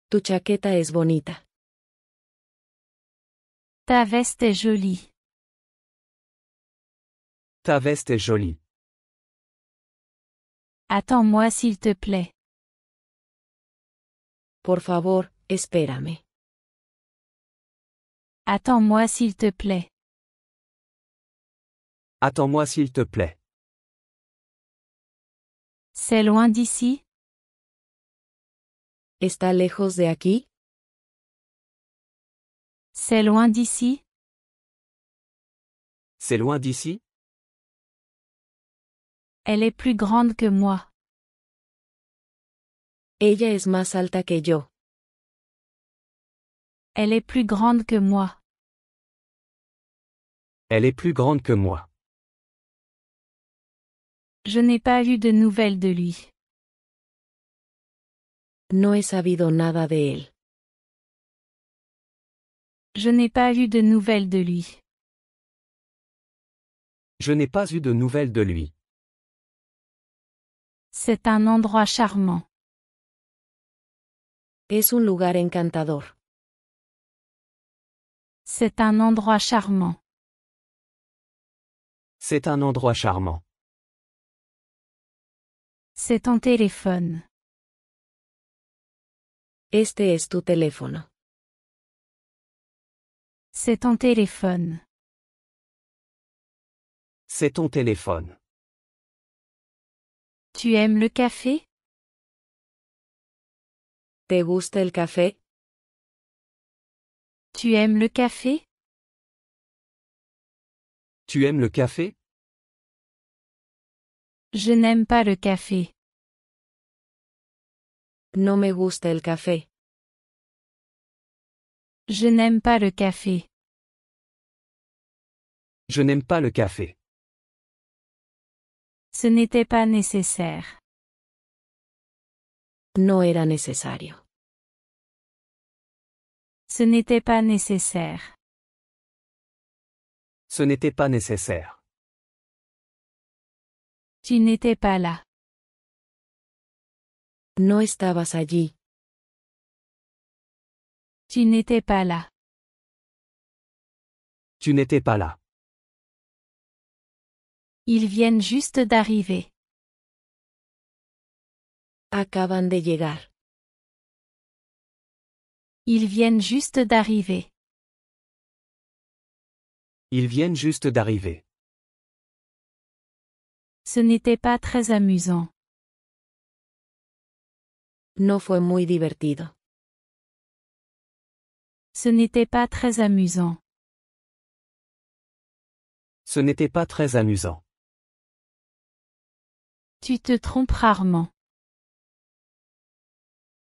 Tu chaqueta es bonita. Ta veste est jolie. Ta veste est jolie. Attends-moi s'il te plaît. Por favor, espérame. Attends-moi s'il te plaît. Attends-moi s'il te plaît. C'est loin d'ici? ¿Está lejos de aquí? C'est loin d'ici? C'est loin d'ici? Elle est plus grande que moi. Ella es más alta que yo. Elle est plus grande que moi. Elle est plus grande que moi. Je n'ai pas eu de nouvelles de lui. No he sabido nada de él. Je n'ai pas eu de nouvelles de lui. Je n'ai pas eu de nouvelles de lui. C'est un endroit charmant. Es un lugar encantador. C'est un endroit charmant. C'est un endroit charmant. C'est ton téléphone. Este es tu teléfono. C'est ton téléphone. C'est ton téléphone. Tu aimes le café? ¿Te gusta el café? Tu aimes le café? Tu aimes le café? Je n'aime pas le café. No me gusta el café. Je n'aime pas le café. Je n'aime pas le café. Ce n'était pas nécessaire. No era necesario. Ce n'était pas nécessaire. Ce n'était pas nécessaire. Tu n'étais pas là. No estabas allí. Tu n'étais pas là. Tu n'étais pas là. Ils viennent juste d'arriver. Acaban de llegar. Ils viennent juste d'arriver. Ils viennent juste d'arriver. Ce n'était pas très amusant. No fue muy divertido. Ce n'était pas très amusant. Ce n'était pas très amusant. Tu te trompes rarement.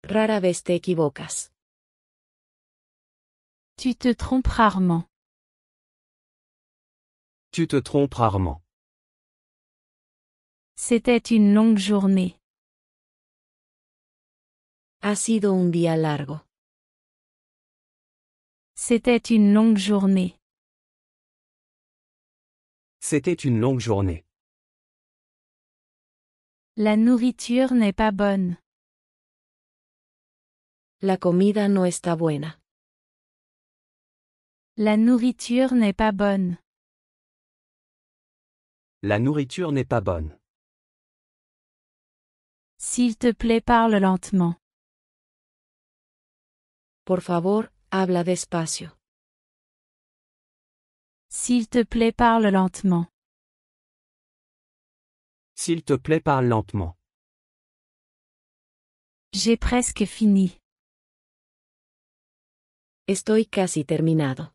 Rara vez te equivocas. Tu te trompes rarement. Tu te trompes rarement. C'était une longue journée. Ha sido un día largo. C'était une longue journée. C'était une longue journée. La nourriture n'est pas bonne. La comida no está buena. La nourriture n'est pas bonne. La nourriture n'est pas bonne. S'il te plaît, parle lentement. Por favor, habla despacio. S'il te plaît, parle lentement. S'il te plaît, parle lentement. J'ai presque fini. Estoy casi terminado.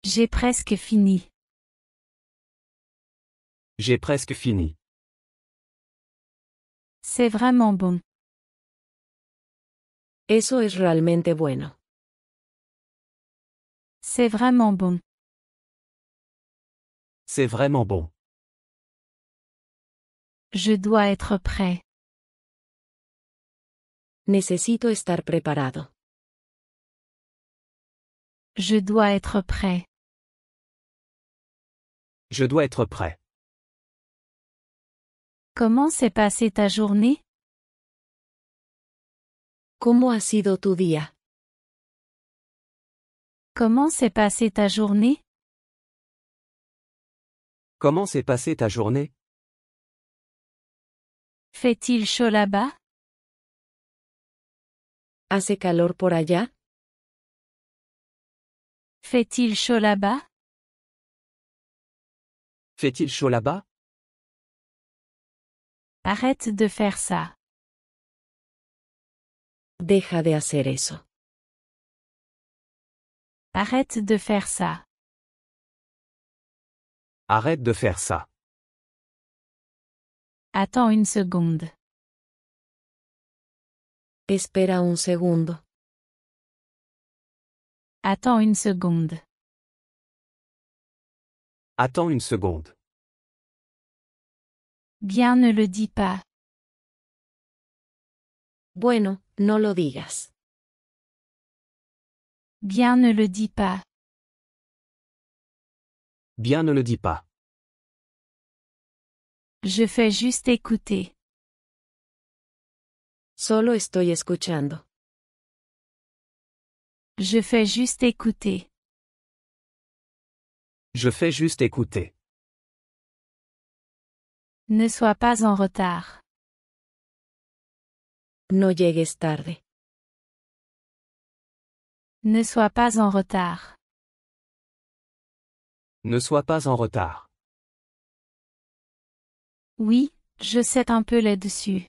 J'ai presque fini. J'ai presque fini. C'est vraiment bon. Eso es realmente bueno. C'est vraiment bon. C'est vraiment bon. Je dois être prêt. Necesito estar preparado. Je dois être prêt. Je dois être prêt. Comment s'est passée ta journée? ¿Cómo ha sido tu día? Comment s'est passée ta journée? Comment s'est passée ta journée? Fait-il chaud là-bas? ¿Hace calor por allá? Fait-il chaud là-bas? Fait-il chaud là-bas? Arrête de faire ça. Deja de hacer eso. Arrête de faire ça. Arrête de faire ça. Attends une seconde. Espera un segundo. Attends une seconde. Attends une seconde. Bien, ne le dis pas. Bueno, no lo digas. Bien, ne le dis pas. Bien, ne le dis pas. Je fais juste écouter. Solo estoy escuchando. Je fais juste écouter. Je fais juste écouter. Ne sois pas en retard. No llegues tarde. Ne sois pas en retard. Ne sois pas en retard. Oui, je sais un peu là-dessus.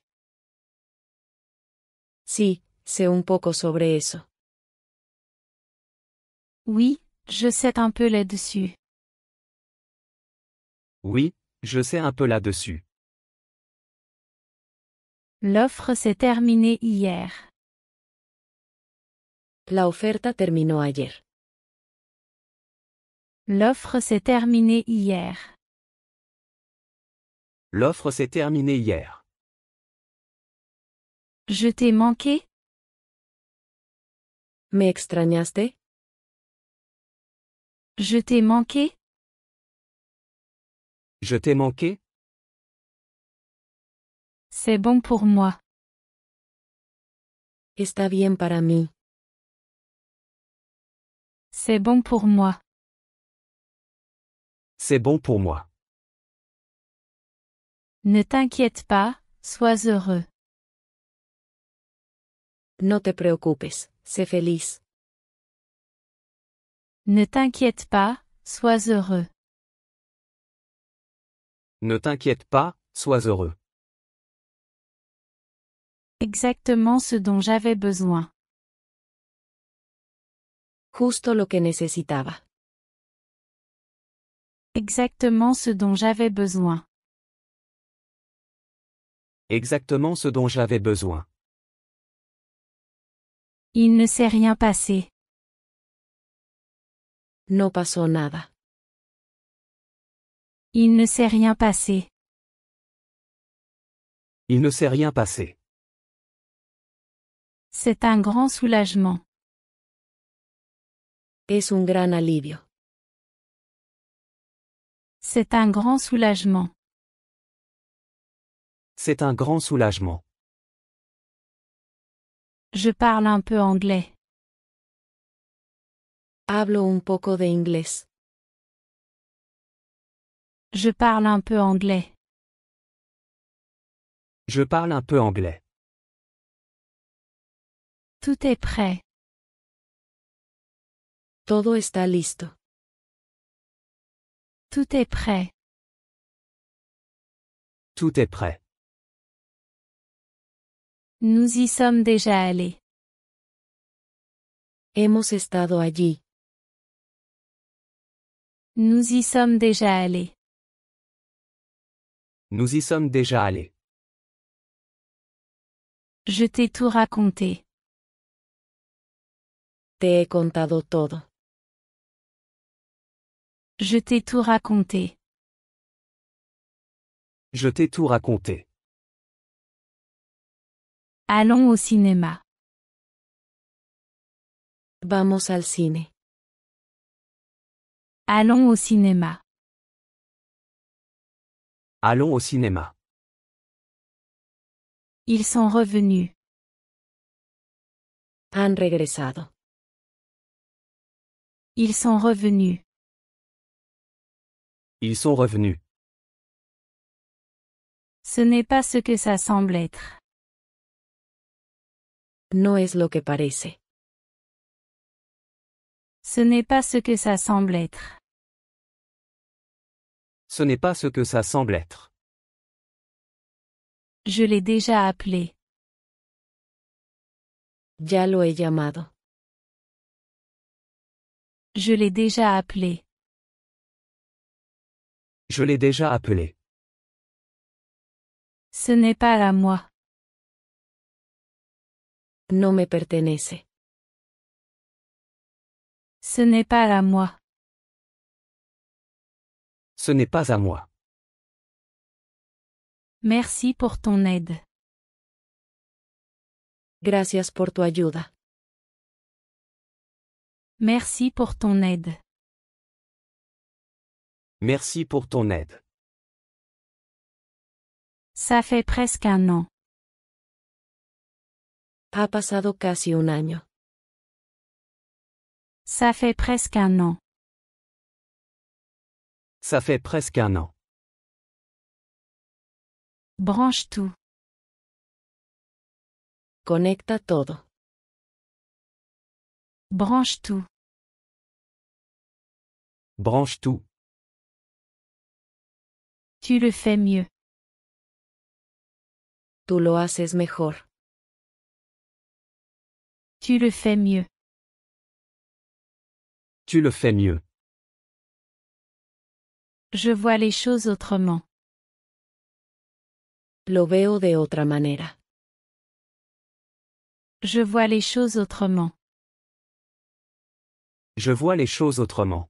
Sí, sé un poco sobre eso. Oui, je sais un peu là-dessus. Oui, je sais un peu là-dessus. L'offre s'est terminée hier. La oferta terminó ayer. L'offre s'est terminée hier. L'offre s'est terminée hier. Je t'ai manqué? ¿Me extrañaste? Je t'ai manqué? Je t'ai manqué? C'est bon pour moi. Está bien para mí. C'est bon pour moi. C'est bon pour moi. Ne t'inquiète pas, sois heureux. No te preocupes, sé feliz. Ne t'inquiète pas, sois heureux. Ne t'inquiète pas, sois heureux. Exactement ce dont j'avais besoin. Justo lo que necesitaba. Exactement ce dont j'avais besoin. Exactement ce dont j'avais besoin. Il ne s'est rien passé. No pasó nada. Il ne s'est rien passé. Il ne s'est rien passé. C'est un grand soulagement. Es un gran alivio. C'est un grand soulagement. C'est un grand soulagement. Je parle un peu anglais. Hablo un poco de inglés. Je parle un peu anglais. Je parle un peu anglais. Tout est prêt. Todo está listo. Tout est prêt. Tout est prêt. Nous y sommes déjà allés. Hemos estado allí. Nous y sommes déjà allés. Nous y sommes déjà allés. Je t'ai tout raconté. Te he contado todo. Je t'ai tout raconté. Je t'ai tout raconté. Allons au cinéma. Vamos al cine. Allons au cinéma. Allons au cinéma. Ils sont revenus. Han regresado. Ils sont revenus. Ils sont revenus. Ce n'est pas ce que ça semble être. No es lo que parece. Ce n'est pas ce que ça semble être. Ce n'est pas ce que ça semble être. Je l'ai déjà appelé. Ya lo he llamado. Je l'ai déjà appelé. Je l'ai déjà appelé. Ce n'est pas à moi. No me pertenece. Ce n'est pas à moi. Ce n'est pas à moi. Merci pour ton aide. Gracias por tu ayuda. Merci pour ton aide. Merci pour ton aide. Ça fait presque un an. Ha pasado casi un año. Ça fait presque un an. Ça fait presque un an. Branche tout. Conecta todo. Branche tout. Branche tout. Tu le fais mieux. Tú lo haces mejor. Tu le fais mieux. Tu le fais mieux. Je vois les choses autrement. Lo veo de otra manera. Je vois les choses autrement. Je vois les choses autrement.